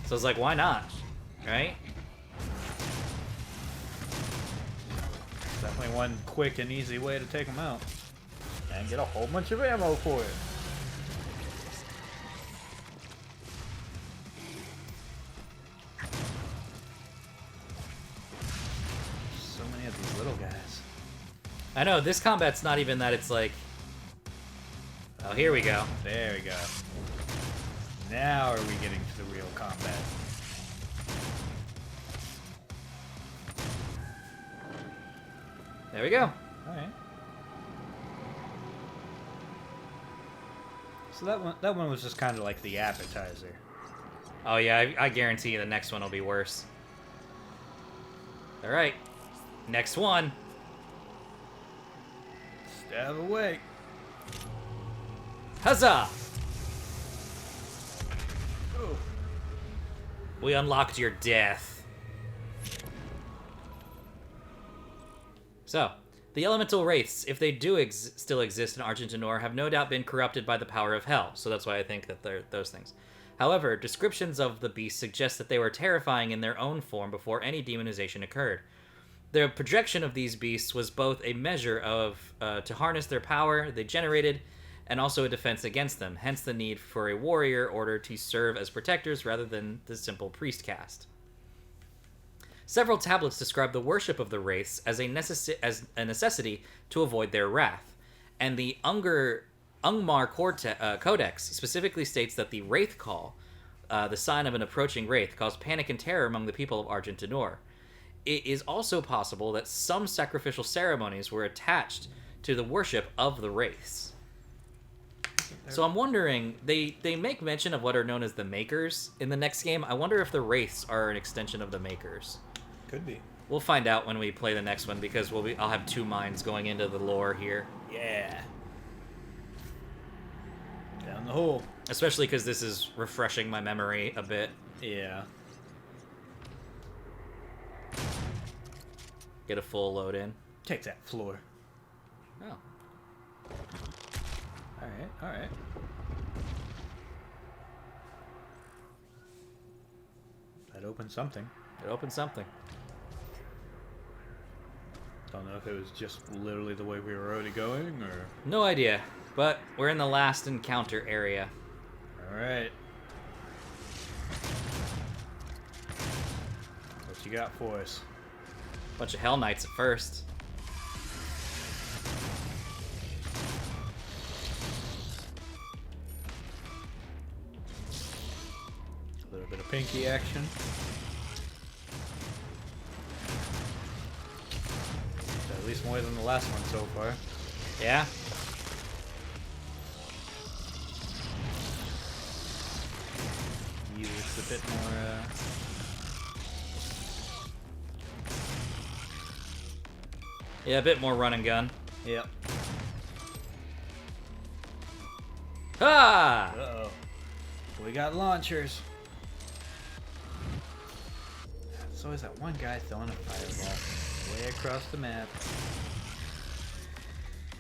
A: So I was like, why not? Right?
B: Definitely one quick and easy way to take him out. And get a whole bunch of ammo for it. So many of these little guys.
A: I know, this combat's not even that, it's like... Oh, here we go.
B: There we go. Now are we getting to the real combat?
A: There we go.
B: Alright. So that one was just kind of like the appetizer.
A: Oh yeah, I guarantee you the next one will be worse. Alright. Next one.
B: Stab away.
A: Huzzah!
B: Oh.
A: We unlocked your death. So, the elemental wraiths, if they do still exist in Argent Noir, have no doubt been corrupted by the power of hell, so that's why I think that they're those things. However, descriptions of the beasts suggest that they were terrifying in their own form before any demonization occurred. The projection of these beasts was both a measure of to harness their power they generated, and also a defense against them, hence the need for a warrior order to serve as protectors rather than the simple priest caste. Several tablets describe the worship of the wraiths as a necessity to avoid their wrath, and the Ungmar Codex specifically states that the wraith call the sign of an approaching wraith, caused panic and terror among the people of Argent Tenor. It is also possible that some sacrificial ceremonies were attached to the worship of the wraiths. So I'm wondering, they make mention of what are known as the Makers in the next game. I wonder if the wraiths are an extension of the Makers.
B: Could be.
A: We'll find out when we play the next one, because I'll have two minds going into the lore here.
B: Yeah. Down the hole.
A: Especially because this is refreshing my memory a bit.
B: Yeah.
A: Get a full load in.
B: Take that floor.
A: Oh.
B: Alright. That opened something.
A: It opened something.
B: Don't know if it was just literally the way we were already going, or...
A: No idea. But we're in the last encounter area.
B: Alright. What you got for us?
A: Bunch of Hell Knights at first.
B: A little bit of pinky action. At least more than the last one so far.
A: Yeah?
B: Use a bit more,
A: Yeah, a bit more run and gun.
B: Yep.
A: Ah!
B: Uh-oh. We got launchers. There's always that one guy throwing a fireball way across the map.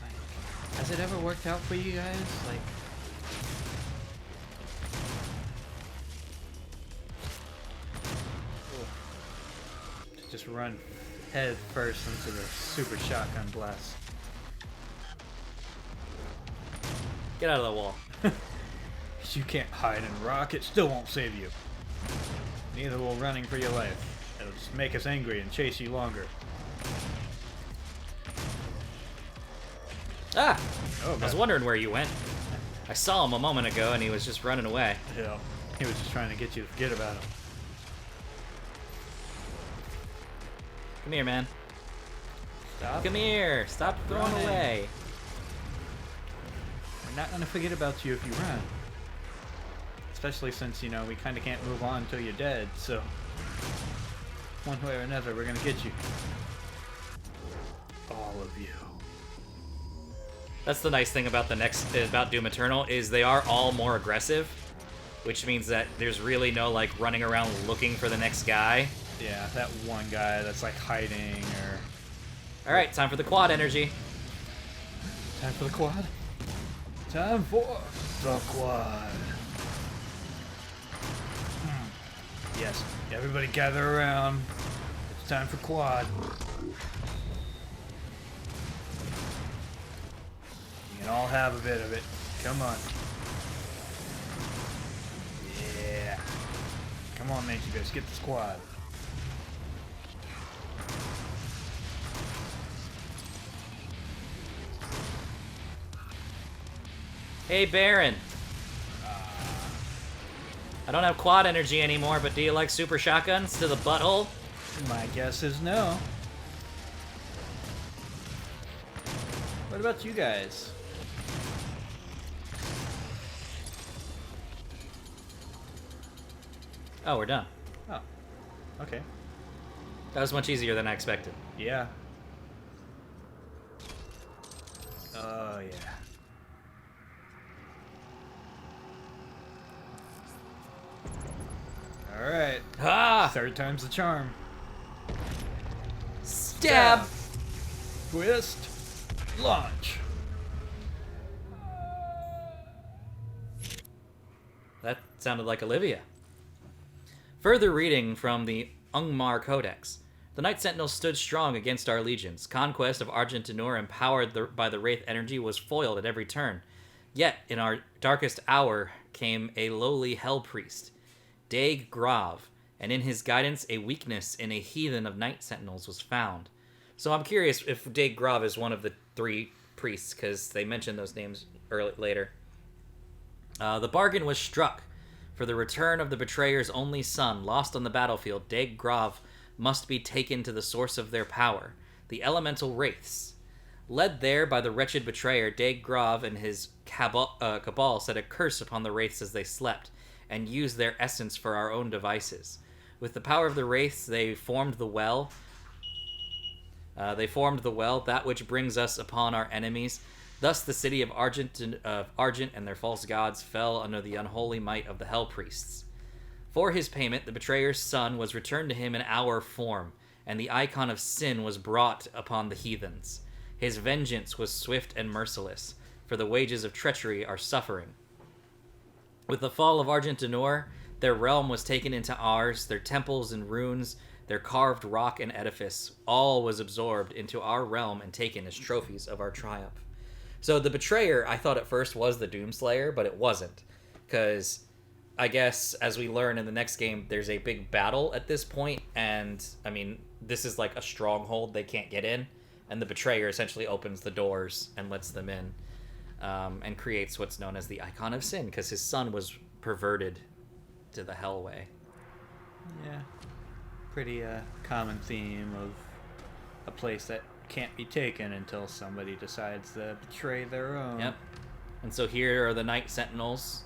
B: Like, has it ever worked out for you guys? Like... to just run head first into the super shotgun blast.
A: Get out of the wall.
B: You can't hide and rock, it still won't save you. Neither will running for your life. It'll just make us angry and chase you longer.
A: Ah!
B: Oh,
A: I was wondering where you went. I saw him a moment ago and he was just running away.
B: Yeah. He was just trying to get you to forget about him.
A: Come here, man.
B: Stop.
A: Come here. Stop going
B: running.
A: away.
B: We're not gonna forget about you if you run. Especially since, you know, we kinda can't move on until you're dead, so... one way or another, we're gonna get you. All of you.
A: That's the nice thing about about Doom Eternal, is they are all more aggressive, which means that there's really no like running around looking for the next guy.
B: Yeah, that one guy that's like hiding or...
A: All right, time for the quad energy.
B: Time for the quad? Time for the quad. Yes, everybody gather around. It's time for quad. You can all have a bit of it. Come on. Yeah. Come on, mate, you guys get the squad.
A: Hey, Baron. I don't have quad energy anymore, but do you like super shotguns to the butthole?
B: My guess is no. What about you guys?
A: Oh, we're done.
B: Oh, okay.
A: That was much easier than I expected.
B: Yeah. Oh, yeah. Alright.
A: Ah!
B: Third time's the charm.
A: Stab!
B: Twist. Launch.
A: That sounded like Olivia. Further reading from the Ungmar Codex. The Night Sentinels stood strong against our legions. Conquest of Argent Tenor, empowered by the Wraith energy, was foiled at every turn. Yet, in our darkest hour came a lowly Hell Priest, Daeg Grav, and in his guidance a weakness in a heathen of Night Sentinels was found. So I'm curious if Daeg Grav is one of the three priests, because they mentioned those names later. The bargain was struck. For the return of the betrayer's only son, lost on the battlefield, Daeg Grav must be taken to the source of their power, the elemental wraiths. Led there by the wretched betrayer, Daeg Grav and his cabal set a curse upon the wraiths as they slept, and used their essence for our own devices. With the power of the wraiths, they formed the well. That which brings us upon our enemies. Thus the city of Argent and their false gods fell under the unholy might of the Hell Priests. For his payment, the betrayer's son was returned to him in our form, and the icon of sin was brought upon the heathens. His vengeance was swift and merciless, for the wages of treachery are suffering. With the fall of Argent D'Nor, their realm was taken into ours, their temples and ruins, their carved rock and edifice, all was absorbed into our realm and taken as trophies of our triumph. So the betrayer, I thought at first was the Doomslayer, but it wasn't. Because I guess, as we learn in the next game, there's a big battle at this point, and, I mean, this is like a stronghold they can't get in, and the betrayer essentially opens the doors and lets them in, and creates what's known as the Icon of Sin, because his son was perverted to the Hellway.
B: Yeah. Pretty common theme of a place that can't be taken until somebody decides to betray their own.
A: Yep. And so here are the Night Sentinels.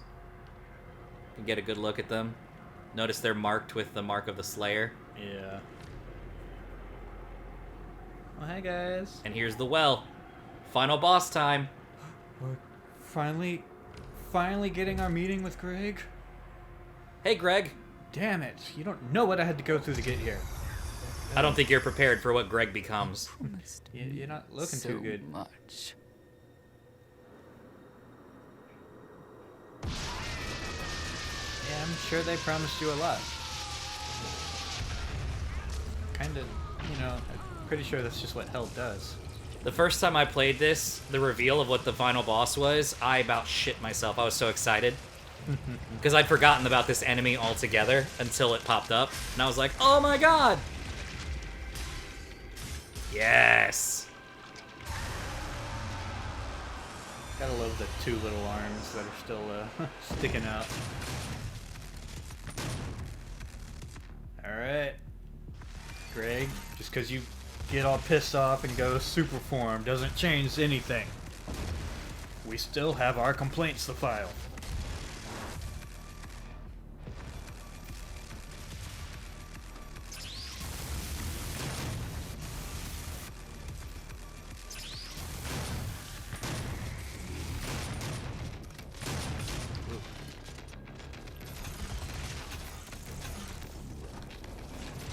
A: You can get a good look at them. Notice they're marked with the mark of the Slayer.
B: Yeah. Well, hey guys.
A: And here's the well. Final boss time.
B: We're finally getting our meeting with Greg.
A: Hey, Greg.
B: Damn it! You don't know what I had to go through to get here.
A: I don't think you're prepared for what Greg becomes.
B: You're not looking too good.
G: Much.
B: Yeah, I'm sure they promised you a lot. Kinda, I'm pretty sure that's just what hell does.
A: The first time I played this, the reveal of what the final boss was, I about shit myself. I was so excited. Because I'd forgotten about this enemy altogether until it popped up. And I was like, oh my god! Yes!
B: Gotta love the two little arms that are still sticking out. Alright. Greg, just because you get all pissed off and go super form doesn't change anything. We still have our complaints to file.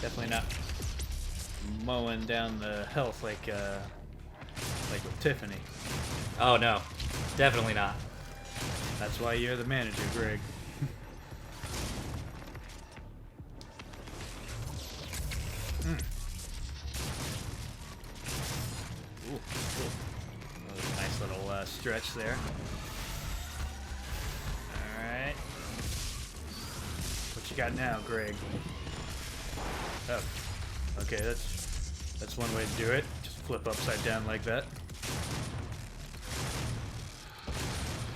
B: Definitely not mowing down the health like with Tiffany.
A: Oh no, definitely not.
B: That's why you're the manager, Greg. Ooh, cool. That was a nice little stretch there. Alright. What you got now, Greg? Oh, okay, that's one way to do it. Just flip upside down like that.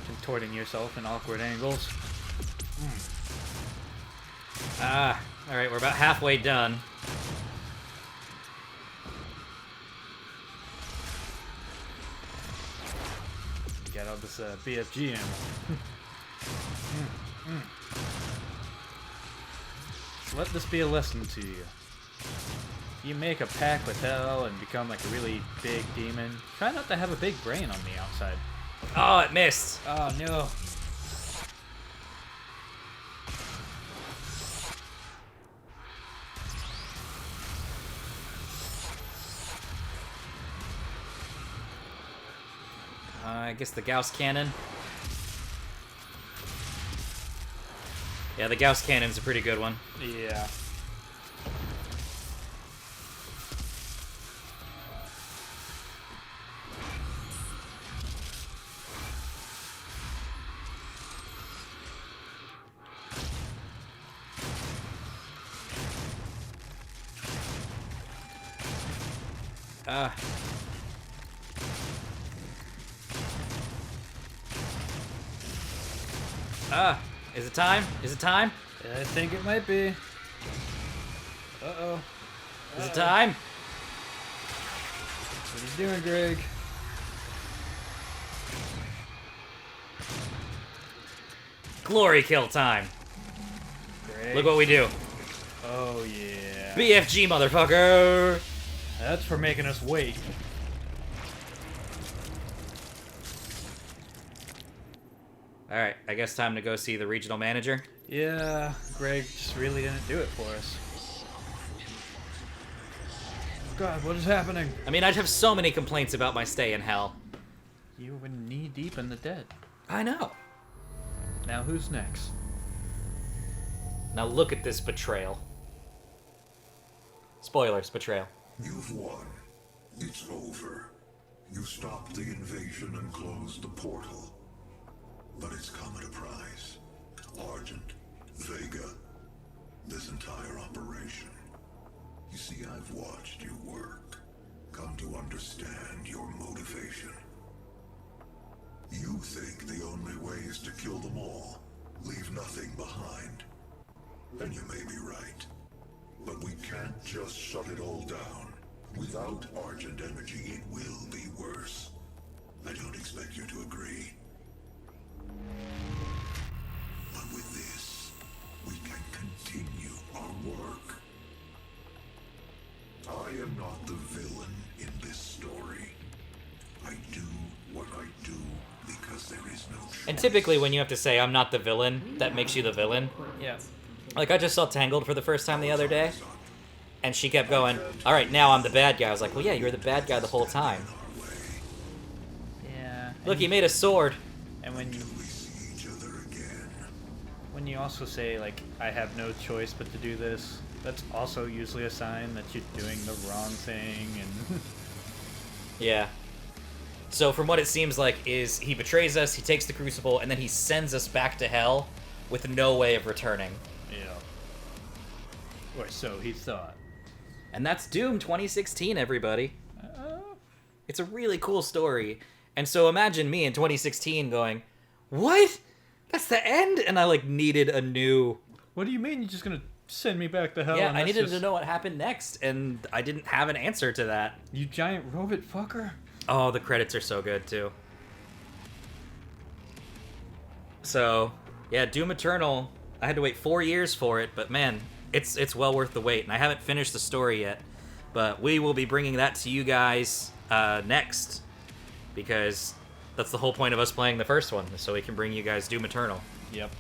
B: Contorting yourself in awkward angles.
A: Ah, alright, we're about halfway done.
B: You got all this BFG ammo. Let this be a lesson to you. If you make a pact with hell and become like a really big demon, try not to have a big brain on the outside.
A: Oh, it missed.
B: Oh no.
A: I guess the Gauss Cannon. Yeah, the Gauss Cannon's a pretty good one.
B: Yeah.
A: Is it time? Is it time?
B: I think it might be. Uh-oh.
A: Is it time?
B: What are you doing, Greg?
A: Glory kill time.
B: Greg.
A: Look what we do.
B: Oh, yeah.
A: BFG, motherfucker.
B: That's for making us wait.
A: All right, I guess time to go see the regional manager.
B: Yeah, Greg just really didn't do it for us. God, what is happening?
A: I mean, I'd have so many complaints about my stay in hell.
B: You were knee deep in the dead.
A: I know.
B: Now who's next?
A: Now look at this betrayal. Spoilers, betrayal.
C: You've won. It's over. You stopped the invasion and closed the portal. But it's come at a price. Argent, Vega, this entire operation. You see, I've watched you work. Come to understand your motivation. You think the only way is to kill them all, leave nothing behind. And you may be right. But we can't just shut it all down. Without Argent energy, it will be worse. I don't expect you to agree. But with this, we can continue our work. I am not the villain in this story. I do what I do because there is no choice.
A: And typically when you have to say, I'm not the villain, that makes you the villain.
B: Yeah.
A: Like, I just saw Tangled for the first time the other day, and she kept going, all right, now I'm the bad guy. I was like, well, yeah, you were the bad guy the whole time.
B: Yeah.
A: Look, he made a sword.
B: And when you
C: We see each other again.
B: when you also say like I have no choice but to do this, that's also usually a sign that you're doing the wrong thing. And
A: Yeah. So from what it seems like is he betrays us, he takes the Crucible, and then he sends us back to hell with no way of returning.
B: yeah. Or so he thought.
A: And that's Doom 2016, everybody. It's a really cool story. And so imagine me in 2016 going, what? That's the end? And I like needed a new...
B: What do you mean you're just gonna send me back to hell?
A: Yeah,
B: and
A: I
B: that's
A: needed
B: just-
A: to know what happened next, and I didn't have an answer to that.
B: You giant robot fucker.
A: Oh, the credits are so good, too. So, yeah, Doom Eternal, I had to wait 4 years for it, but man, it's well worth the wait. And I haven't finished the story yet, but we will be bringing that to you guys next, because that's the whole point of us playing the first one, so we can bring you guys Doom Eternal.
B: Yep.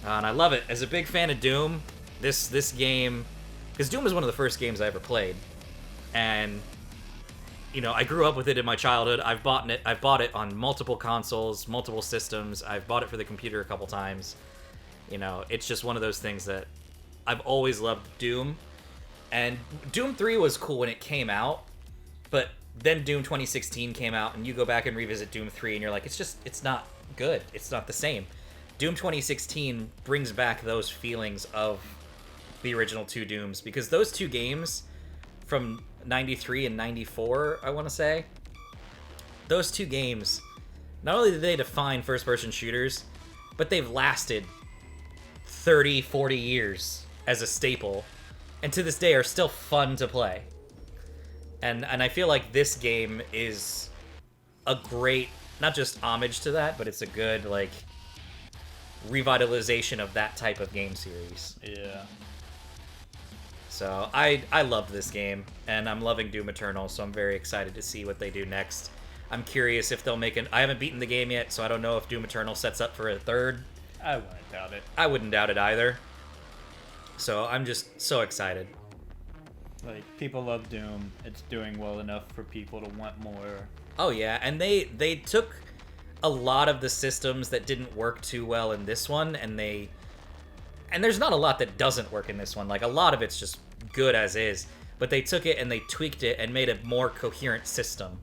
A: And I love it. As a big fan of Doom, this game, because Doom was one of the first games I ever played, and you know, I grew up with it in my childhood. I've bought it on multiple consoles, multiple systems. I've bought it for the computer a couple times. You know, it's just one of those things that I've always loved Doom. And Doom 3 was cool when it came out, but then Doom 2016 came out, and you go back and revisit Doom 3, and you're like, it's not good. It's not the same. Doom 2016 brings back those feelings of the original two Dooms, because those two games from 93 and 94, I want to say, those two games, not only did they define first-person shooters, but they've lasted 30, 40 years as a staple, and to this day are still fun to play. And I feel like this game is a great, not just homage to that, but it's a good, like, revitalization of that type of game series.
B: Yeah.
A: So I loved this game, and I'm loving Doom Eternal, so I'm very excited to see what they do next. I'm curious if they'll make I haven't beaten the game yet, so I don't know if Doom Eternal sets up for a third.
B: I wouldn't doubt it.
A: I wouldn't doubt it either. So I'm just so excited.
B: Like, people love Doom. It's doing well enough for people to want more.
A: Oh yeah, and they took a lot of the systems that didn't work too well in this one, and there's not a lot that doesn't work in this one. Like, a lot of it's just good as is, but they took it and they tweaked it and made a more coherent system.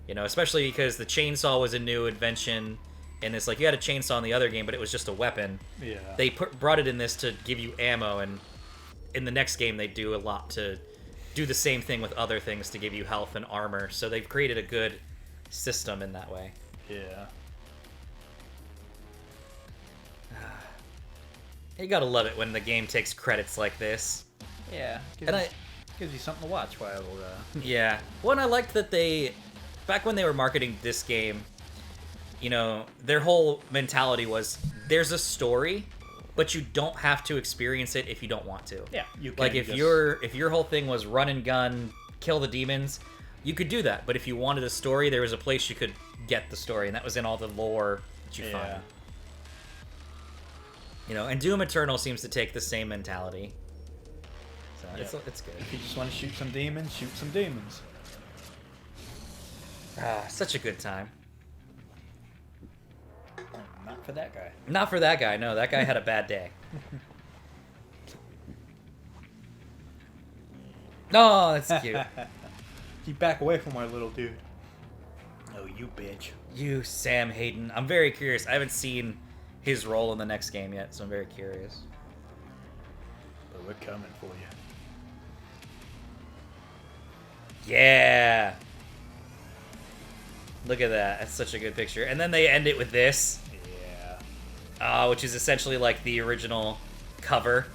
A: You know, especially because the chainsaw was a new invention in this. Like, you had a chainsaw in the other game, but it was just a weapon.
B: Yeah.
A: They brought it in this to give you ammo, and in the next game they do a lot to do the same thing with other things to give you health and armor. So they've created a good system in that way.
B: Yeah.
A: You gotta love it when the game takes credits like this.
B: Yeah.
A: And
B: Gives you something to watch while.
A: Yeah. One, I liked that they, back when they were marketing this game, you know, their whole mentality was there's a story, but you don't have to experience it if you don't want to.
B: Yeah, you can
A: Like if
B: just-
A: your whole thing was run and gun, kill the demons, you could do that. But if you wanted a story, there was a place you could get the story, and that was in all the lore that you find. You know, and Doom Eternal seems to take the same mentality. So it's good.
B: If you just want to shoot some demons, shoot some demons.
A: Ah, such a good time.
B: Not for that guy.
A: Not for that guy. No, that guy had a bad day. No, that's cute.
B: Keep back away from our little dude. Oh, you bitch.
A: You, Sam Hayden. I'm very curious. I haven't seen his role in the next game yet, so I'm very curious.
B: But we're coming for you.
A: Yeah. Look at that. That's such a good picture. And then they end it with this,
B: Yeah.
A: which is essentially like the original cover.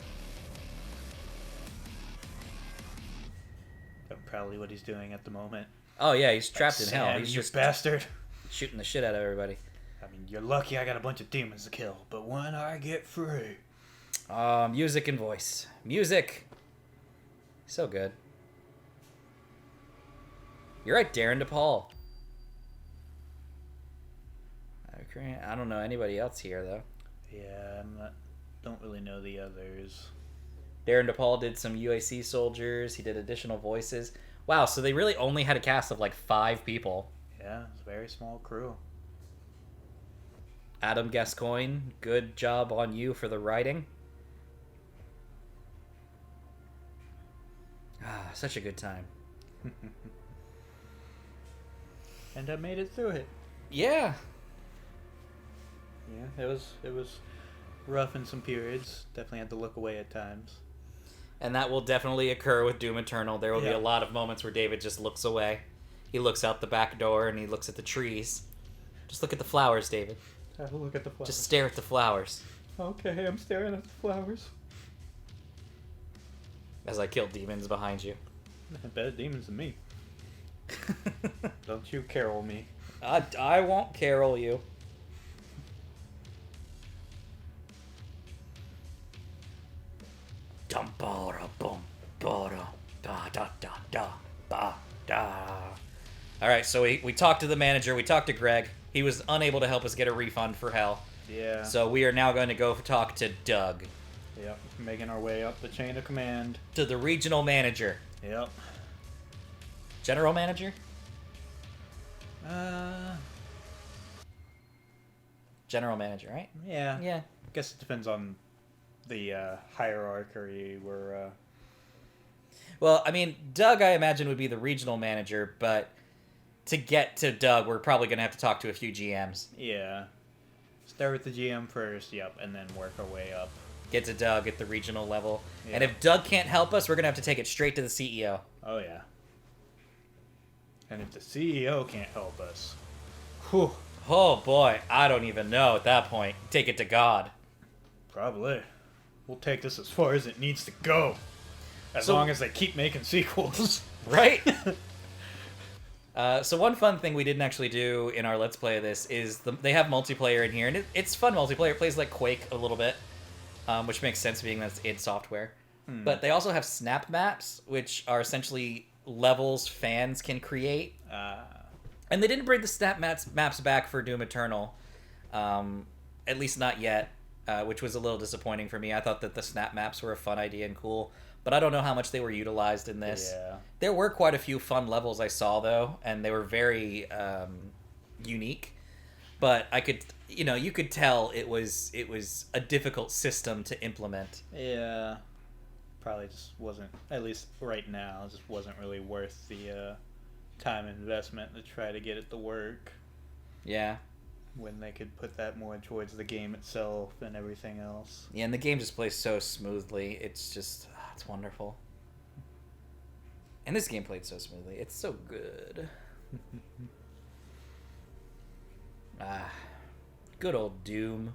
B: That's probably what he's doing at the moment.
A: Oh yeah, he's trapped in hell.
B: Sam,
A: He's
B: you
A: just
B: bastard.
A: shooting the shit out of everybody.
B: I mean, you're lucky I got a bunch of demons to kill, but when I get free.
A: Music and voice. Music. So good. You're right, Darren DePaul. Okay, I don't know anybody else here though.
B: Yeah, don't really know the others.
A: Darren DePaul did some UAC soldiers. He did additional voices. Wow, so they really only had a cast of like 5 people.
B: Yeah, it's a very small crew.
A: Adam Gascoigne, good job on you for the writing. Ah, such a good time.
B: And I made it through it.
A: Yeah.
B: Yeah, it was rough in some periods. Definitely had to look away at times.
A: And that will definitely occur with Doom Eternal. There will be
B: Yeah.
A: a lot of moments where David just looks away. He looks out the back door and he looks at the trees. Just look at the flowers, David.
B: Have a look at the flowers.
A: Just stare at the flowers.
B: Okay, I'm staring at the flowers.
A: As I kill demons behind you.
B: Better demons than me. Don't you carol me.
A: I won't carol you. Dum ba bum ba da da da da ba da. All right, so we talked to the manager. We talked to Greg. He was unable to help us get a refund for Hell.
B: Yeah.
A: So we are now going to go talk to Doug,
B: Yep. Making our way up the chain of command.
A: to the regional manager,
B: Yep.
A: general manager, general manager, right?
B: Yeah.
A: Yeah.
B: Guess it depends on the hierarchy we're
A: Well, I mean, Doug, I imagine, would be the regional manager, but to get to Doug, we're probably going to have to talk to a few GMs.
B: yeah. Start with the GM first, yep, and then work our way up.
A: Get to Doug at the regional level.
B: Yeah.
A: And if Doug can't help us, we're going to have to take it straight to the CEO.
B: Oh yeah. And if the CEO can't help us, whew,
A: Oh, boy. I don't even know at that point. Take it to God.
B: probably. We'll take this as far as it needs to go. As
A: So-
B: long as they keep making sequels.
A: Right? So one fun thing we didn't actually do in our Let's Play of this is they have multiplayer in here, and it's fun multiplayer. It plays like Quake a little bit, which makes sense being that it's id Software. But they also have snap maps, which are essentially levels fans can create. And they didn't bring the snap maps back for Doom Eternal, at least not yet, which was a little disappointing for me. I thought that the snap maps were a fun idea and cool, but I don't know how much they were utilized in this.
B: Yeah.
A: There were quite a few fun levels I saw, though, and they were very unique. But I could, you could tell it was a difficult system to implement.
B: Yeah. Probably just wasn't, at least right now, just wasn't really worth the time investment to try to get it to work
A: Yeah.
B: when they could put that more towards the game itself and everything else.
A: Yeah, and the game just plays so smoothly. It's just, it's wonderful. And this game played so smoothly. It's so good. Good old Doom.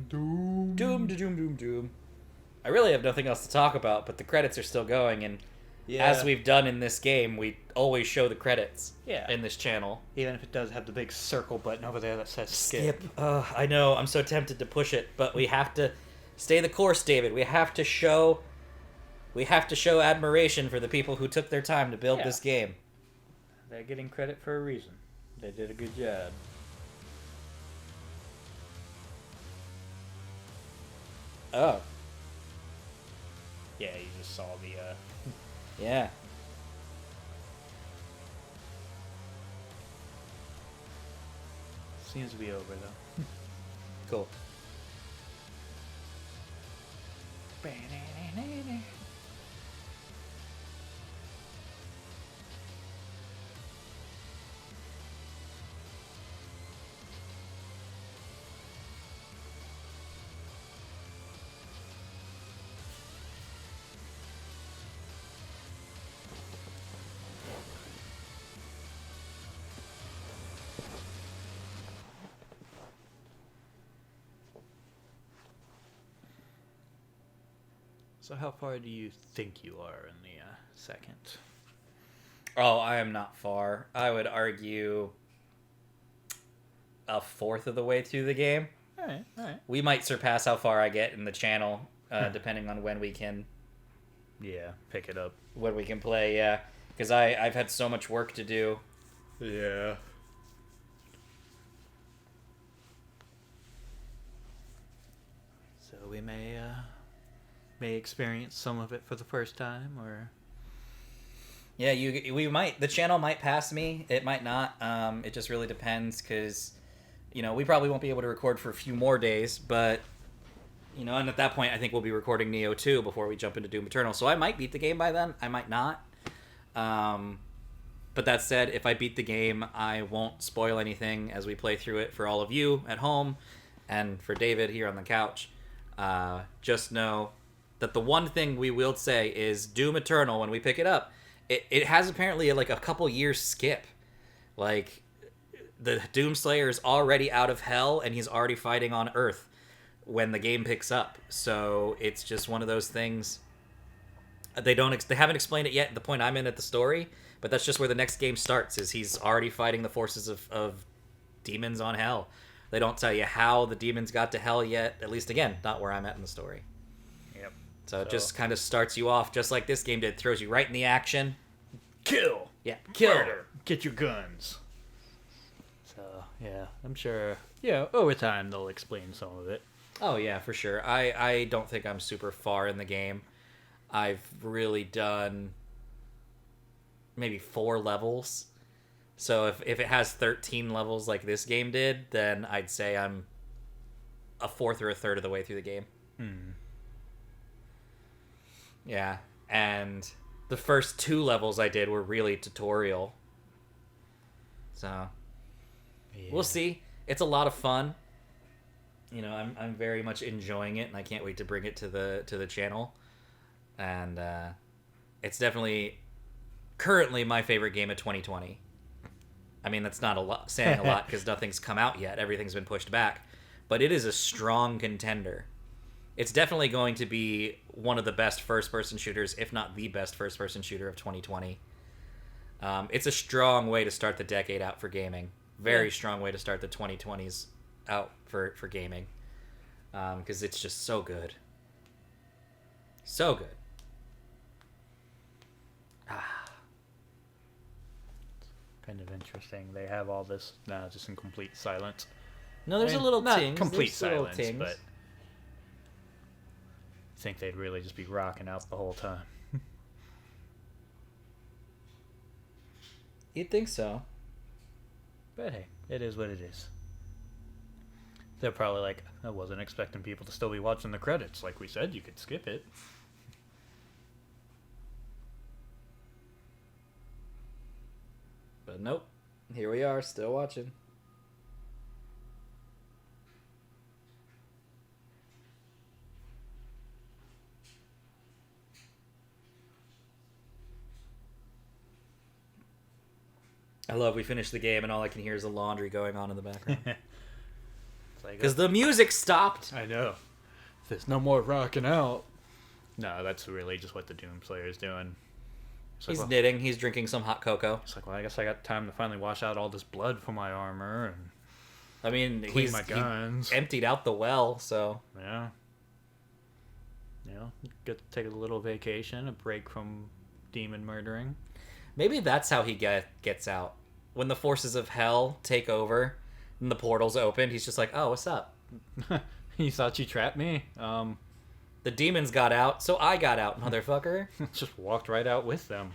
B: Doom.
A: Doom, doom, doom, doom. I really have nothing else to talk about, but the credits are still going, and as we've done in this game, we always show the credits in this channel.
B: Even if it does have the big circle button over there that says skip.
A: I know, I'm so tempted to push it, but we have to stay the course, David. We have to show admiration for the people who took their time to build this game.
B: They're getting credit for a reason. They did a good job.
A: Oh.
B: Yeah, you just saw the,
A: Yeah.
B: Seems to be over, though.
A: Cool.
B: So how far do you think you are in the second?
A: Oh, I am not far. I would argue a fourth of the way through the game.
B: All right.
A: We might surpass how far I get in the channel, depending on when we can
B: Pick it up.
A: play. Yeah, because I've had so much work to do.
B: Yeah. So we may experience some of it for the first time, or
A: Yeah, we might. The channel might pass me. It might not. It just really depends, because we probably won't be able to record for a few more days, but and at that point I think we'll be recording Neo 2 before we jump into Doom Eternal. So I might beat the game by then. I might not. But that said, if I beat the game, I won't spoil anything as we play through it for all of you at home and for David here on the couch. Just know that the one thing we will say is Doom Eternal, when we pick it up, it has apparently a couple years skip. Like, the Doomslayer is already out of hell and he's already fighting on Earth when the game picks up. So it's just one of those things. They haven't explained it yet at the point I'm in at the story, but that's just where the next game starts, is he's already fighting the forces of demons on hell. They don't tell you how the demons got to hell yet, at least, again, not where I'm at in the story.
B: Yep.
A: So it just kind of starts you off just like this game did. Throws you right in the action.
B: kill.
A: Yeah, kill.
B: Murder. Get your guns. So yeah, I'm sure. Yeah, over time they'll explain some of it.
A: Oh yeah, for sure. I don't think I'm super far in the game. I've really done maybe 4 levels. So if it has 13 levels like this game did, then I'd say I'm a fourth or a third of the way through the game. Yeah, and the first 2 levels I did were really tutorial. So we'll see. It's a lot of fun. I'm very much enjoying it, and I can't wait to bring it to the channel. And it's definitely currently my favorite game of 2020. I mean, that's not a lot, saying a lot, because nothing's come out yet. Everything's been pushed back. But it is a strong contender. It's definitely going to be one of the best first-person shooters, if not the best first-person shooter of 2020. It's a strong way to start the decade out for gaming. Very strong way to start the 2020s out for gaming. Because it's just so good. So good.
B: Kind of interesting. They have all this now just in complete silence.
A: No, there's
B: I mean,
A: a little
B: not
A: tings.
B: complete
A: There's little
B: silence,
A: tings.
B: but I think they'd really just be rocking out the whole time.
A: You'd think so.
B: But hey, it is what it is. They're probably like, I wasn't expecting people to still be watching the credits. Like we said, you could skip it.
A: But nope. Here we are, still watching. I love we finished the game and all I can hear is the laundry going on in the background.
B: like,
A: Because the music stopped.
B: I know. There's no more rocking out. No, that's really just what the Doomslayer is doing. It's like,
A: He's
B: well,
A: knitting. He's drinking some hot cocoa.
B: it's like, well, I guess I got time to finally wash out all this blood from my armor and
A: I mean,
B: clean my guns.
A: he emptied out the well, so...
B: Yeah. You know, get to take a little vacation, a break from demon murdering.
A: Maybe that's how he gets out. When the forces of hell take over and the portal's opened, he's just like, oh, what's up?
B: You thought you trapped me?
A: The demons got out, so I got out, motherfucker.
B: Just walked right out with them.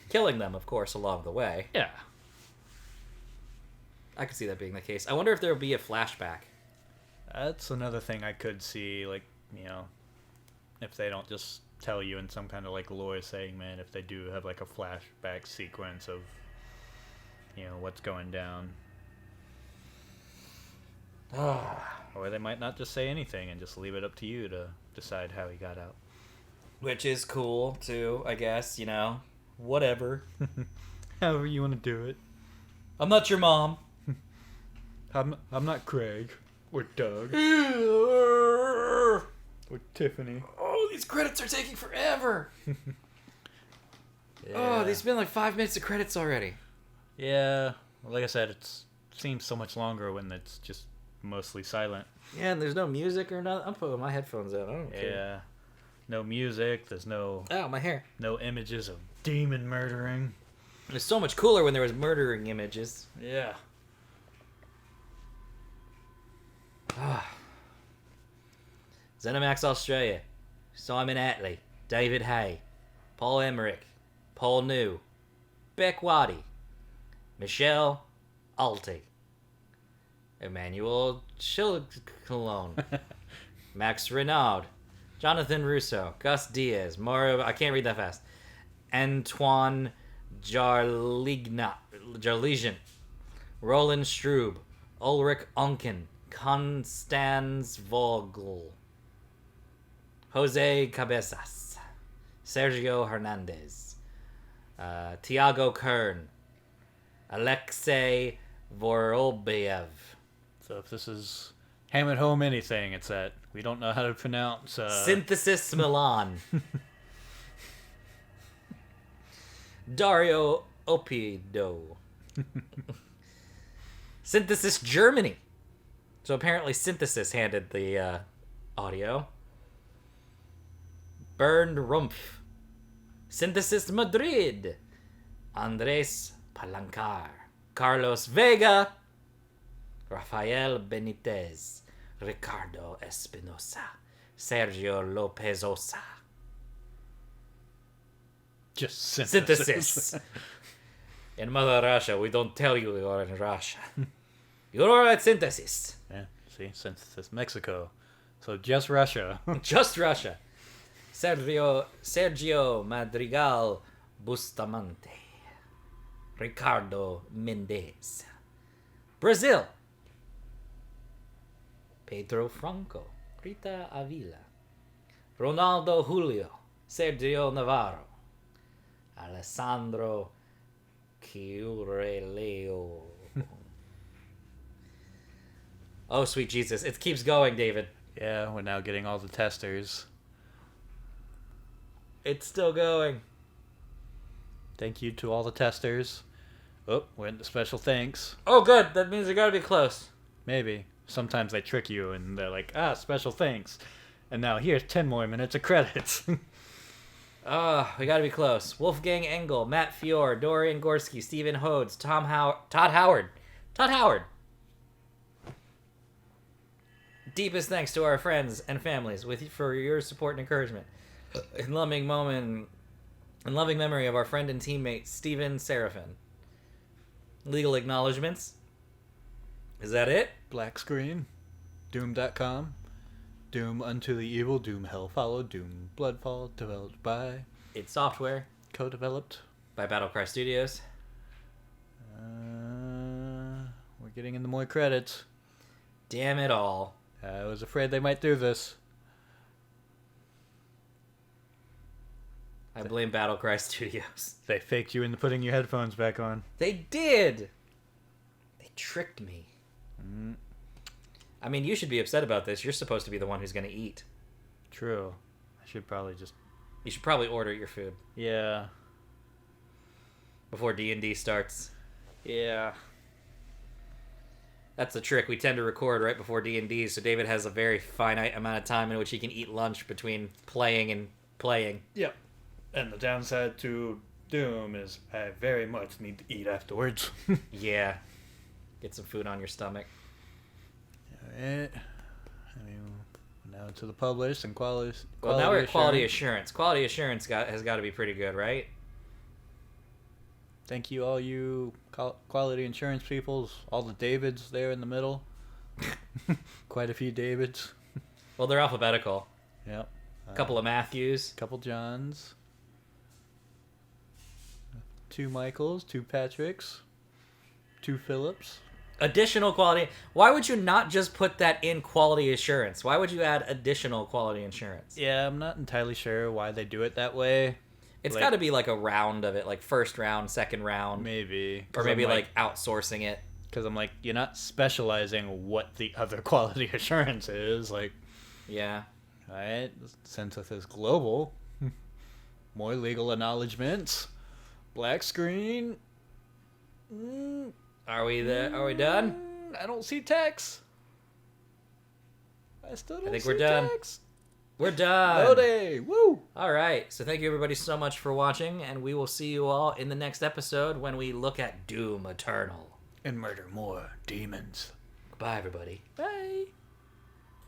A: Killing them, of course, along the way.
B: Yeah.
A: I could see that being the case. I wonder if there will be a flashback.
B: That's another thing I could see, like, you know, if they don't just tell you in some kind of, like, lore segment, if they do have, like, a flashback sequence of, you know, what's going down. Or they might not just say anything and just leave it up to you to decide how he got out.
A: Which is cool, too, I guess, you know. Whatever.
B: However you want to do it.
A: I'm not your mom.
B: I'm not Craig. Or Doug.
A: Oh,
B: Or Tiffany.
A: these credits are taking forever. Oh, they've been like 5 minutes of credits already.
B: Yeah. Well, like I said, it seems so much longer when it's just mostly silent.
A: Yeah, and there's no music or nothing. I'm putting my headphones in. I don't care.
B: Yeah. No music. There's no
A: Ow, my hair.
B: images of demon murdering.
A: It was so much cooler when there was murdering images.
B: Yeah.
A: ZeniMax Australia, Simon Attlee, David Hay, Paul Emmerich, Paul New, Beck Waddy, Michelle Alty, Emmanuel Chilcalone, Max Renaud, Jonathan Russo, Gus Diaz, Mario, I can't read that fast, Antoine Jarlegian, Roland Strube, Ulrich Onken, Constance Vogel, Jose Cabezas, Sergio Hernandez, Tiago Kern, Alexei Vorobiev.
B: So if this is hammer home anything, it's that we don't know how to pronounce.
A: Synthesis Milan. Dario Opido. Synthesis Germany. So apparently Synthesis handed the audio. Bernd Rumpf. Synthesis Madrid. Andres Palancar. Carlos Vega. Rafael Benitez. Ricardo Espinosa. Sergio Lopez Osa.
B: Just synthesis.
A: Synthesis. In Mother Russia, we don't tell you you're in Russia. You're at Synthesis.
B: Yeah, see, synthesis. Mexico. So just Russia.
A: Just Russia. Sergio Madrigal Bustamante. Ricardo Mendez. Brazil. Pedro Franco. Rita Avila. Ronaldo Julio. Sergio Navarro. Alessandro Chiureleo. Oh, sweet Jesus. It keeps going, David.
B: Yeah, we're now getting all the testers.
A: It's still going.
B: Thank you to all the testers. Oh, we're into special thanks.
A: Oh, good. That means we gotta be close.
B: Maybe. Sometimes they trick you and they're like, special thanks. And now here's 10 more minutes of credits.
A: We gotta be close. Wolfgang Engel, Matt Fior, Dorian Gorski, Stephen Hodes, Todd Howard. Deepest thanks to our friends and families for your support and encouragement. In loving memory of our friend and teammate Steven Seraphin. Legal acknowledgements. Is that it?
B: Black screen. Doom.com. Doom Unto the Evil. Doom Hell Followed. Doom Bloodfall. Developed by.
A: It's software
B: Co-developed.
A: by Battlecry Studios.
B: We're getting into more credits.
A: Damn it all.
B: I was afraid they might do this.
A: I blame Battlecry Studios.
B: They faked you into putting your headphones back on.
A: They did! They tricked me. I mean, you should be upset about this. You're supposed to be the one who's going to eat.
B: True. I should probably just...
A: You should probably order your food
B: Yeah.
A: before D&D starts.
B: Yeah.
A: That's the trick. We tend to record right before D&D, so David has a very finite amount of time in which he can eat lunch between playing and playing.
B: Yep. And the downside to Doom is I very much need to eat afterwards.
A: Yeah. Get some food on your stomach.
B: Alright. I mean, now to the published and quality.
A: Well, now we're at quality assurance. Quality assurance has got to be pretty good, right?
B: Thank you, all you quality insurance peoples, all the Davids there in the middle. Quite a few Davids.
A: Well, they're alphabetical.
B: Yep.
A: A couple of Matthews.
B: Couple Johns. 2 Michaels, 2 Patricks, 2 Phillips.
A: Additional quality. Why would you not just put that in quality assurance? Why would you add additional quality insurance?
B: Yeah, I'm not entirely sure why they do it that way.
A: It's
B: Like-
A: got to be like a round of it, like first round, second round,
B: Maybe.
A: or maybe like outsourcing it.
B: Because I'm like, you're not specializing what the other quality assurance is. Like,
A: Yeah.
B: alright, Census is global. More legal acknowledgements. Black screen.
A: Are we there? Are we done?
B: I don't see text. I still don't
A: think
B: see
A: we're done.
B: text.
A: We're done.
B: Lode! Woo!
A: All right. So thank you everybody so much for watching, and we will see you all in the next episode when we look at Doom Eternal.
B: And murder more demons.
A: Bye, everybody.
B: Bye.